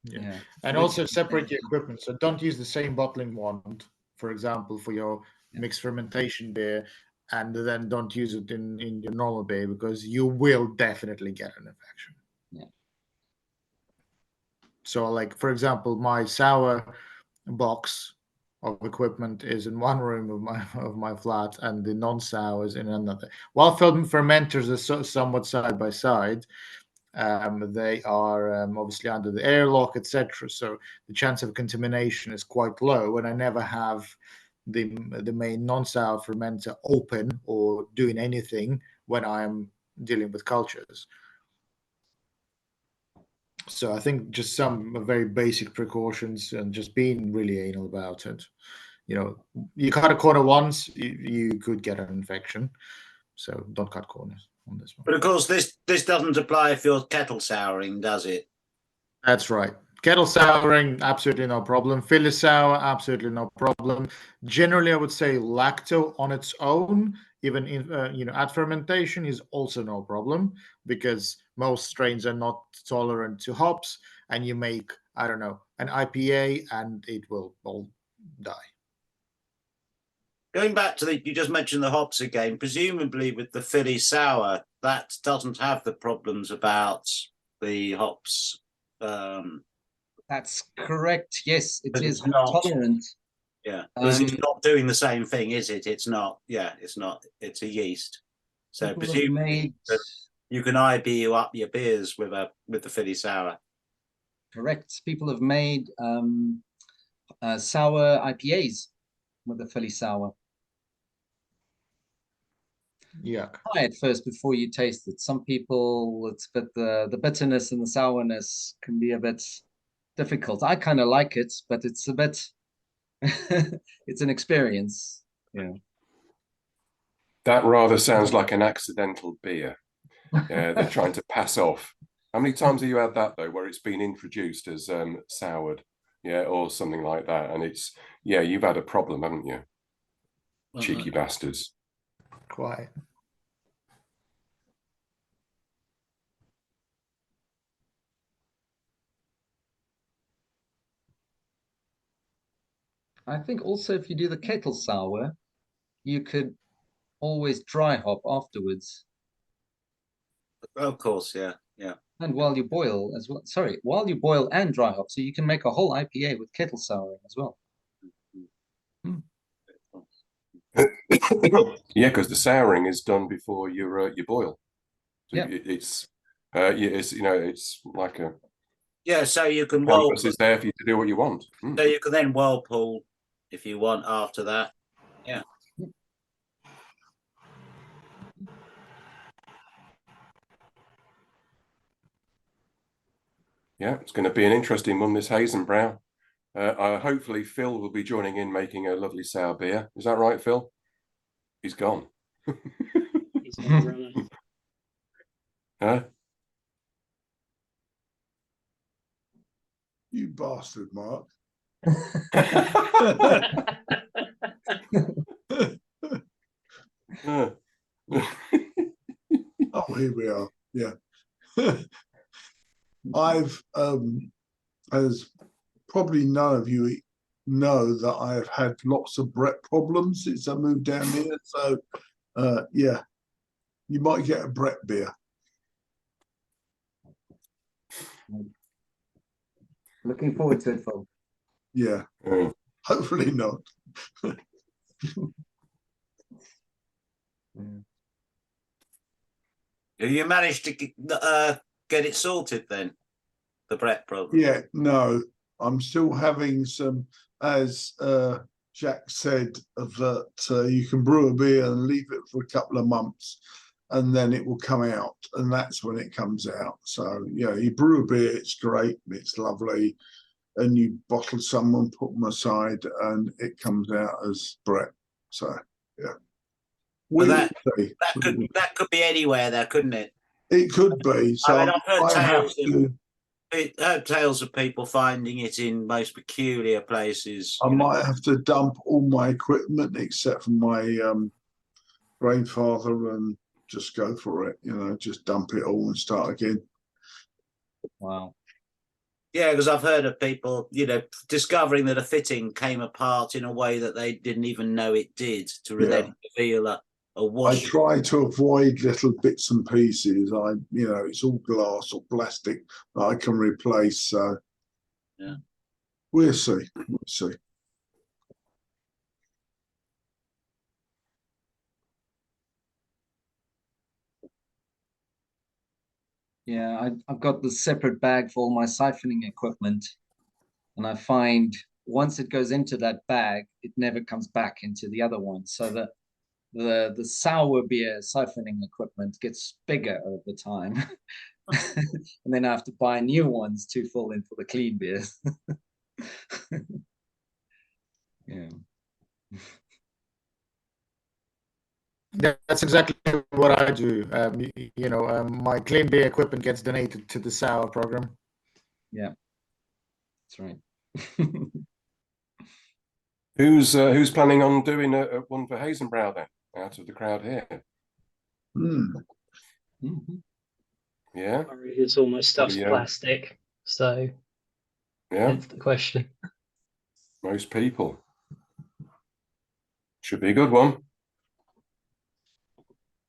Yeah.
And also separate your equipment. So don't use the same bottling wand, for example, for your mixed fermentation beer, and then don't use it in your normal beer, because you will definitely get an infection.
Yeah.
So, like, for example, my sour box of equipment is in one room of my flat, and the non-sour is in another. While fermenters are somewhat side by side, they are obviously under the airlock, etc. So the chance of contamination is quite low, and I never have the main non-sour fermenter open or doing anything when I'm dealing with cultures. So I think just some very basic precautions and just being really anal about it. You know, you cut a corner once, you could get an infection. So don't cut corners on this one.
But of course, this doesn't apply if you're kettle souring, does it?
That's right. Kettle souring, absolutely no problem. Filler sour, absolutely no problem. Generally, I would say lacto on its own, even in at fermentation, is also no problem because most strains are not tolerant to hops, and you make, I don't know, an IPA and it will all die.
Going back to you just mentioned the hops again. Presumably, with the Philly sour, that doesn't have the problems about the hops.
That's correct. Yes, it
But
is
it's not.
tolerant.
Yeah, because it's not doing the same thing, is it? It's not. Yeah, it's not. It's a yeast. So
People have
presumably,
made,
you can IBU up your beers with the Philly sour.
correct. People have made sour IPAs with the Philly sour.
Yeah.
Try it first before you taste it. Some people, it's but the bitterness and the sourness can be a bit difficult. I kind of like it, but it's a bit it's an experience. Yeah.
That rather sounds like an accidental beer. They're trying to pass off. How many times have you had that though, where it's been introduced as soured, or something like that, and it's you've had a problem, haven't you? Cheeky bastards.
Quite.
I think also if you do the kettle sour, you could always dry hop afterwards.
Of course, yeah.
And while you boil as well. Sorry, while you boil and dry hop, so you can make a whole IPA with kettle souring as well.
Yeah, because the souring is done before you boil. So
Yeah.
it's like a
So you can
canvas is there for you to do what you want.
So you can then whirlpool if you want after that. Yeah.
Yeah, it's going to be an interesting one, this Haysenbrau. Hopefully Phil will be joining in making a lovely sour beer. Is that right, Phil? He's gone.
He's on the runner.
Huh?
You bastard, Mark. Oh, here we are. Yeah. I've, as probably none of you know, that I've had lots of Brett problems since I moved down here. So, yeah, you might get a Brett beer.
Looking forward to it, Phil.
Yeah. Hopefully not.
Have you managed to get it sorted then? The Brett problem?
Yeah, no, I'm still having some, as Jacques said, that you can brew a beer and leave it for a couple of months and then it will come out, and that's when it comes out. So, you brew a beer, it's great, it's lovely, and you bottle some and put them aside and it comes out as Brett. So, yeah.
Well, that could be anywhere there, couldn't it?
It could be. So
I've heard tales of people finding it in most peculiar places.
I might have to dump all my equipment except for my grandfather and just go for it. Just dump it all and start again.
Wow.
Yeah, because I've heard of people, discovering that a fitting came apart in a way that they didn't even know it did, to then reveal a wash.
I try to avoid little bits and pieces. It's all glass or plastic that I can replace. So,
yeah,
we'll see. We'll see.
Yeah, I've got the separate bag for all my siphoning equipment, and I find once it goes into that bag, it never comes back into the other one. So that the sour beer siphoning equipment gets bigger over time. and then I have to buy new ones to fill in for the clean beers. Yeah.
That's exactly what I do. My clean beer equipment gets donated to the sour program.
Yeah, that's right.
Who's planning on doing a one for Haysenbrau then, out of the crowd here?
Mhm.
Yeah,
It's all my stuff's
Yeah.
plastic, so
yeah,
hence the question.
most people. Should be a good one.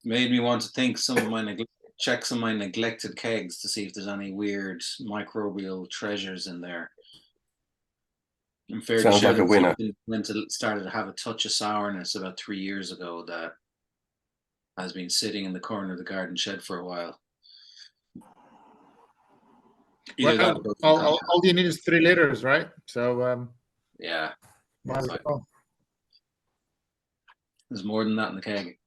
Made me want to think check some of my neglected kegs to see if there's any weird microbial treasures in there. I'm fair
Sounds
to
like a winner.
Started to have a touch of sourness about 3 years ago that has been sitting in the corner of the garden shed for a while. Either that or
All you need is 3 liters, right? So
yeah,
might as well.
there's more than that in the keg.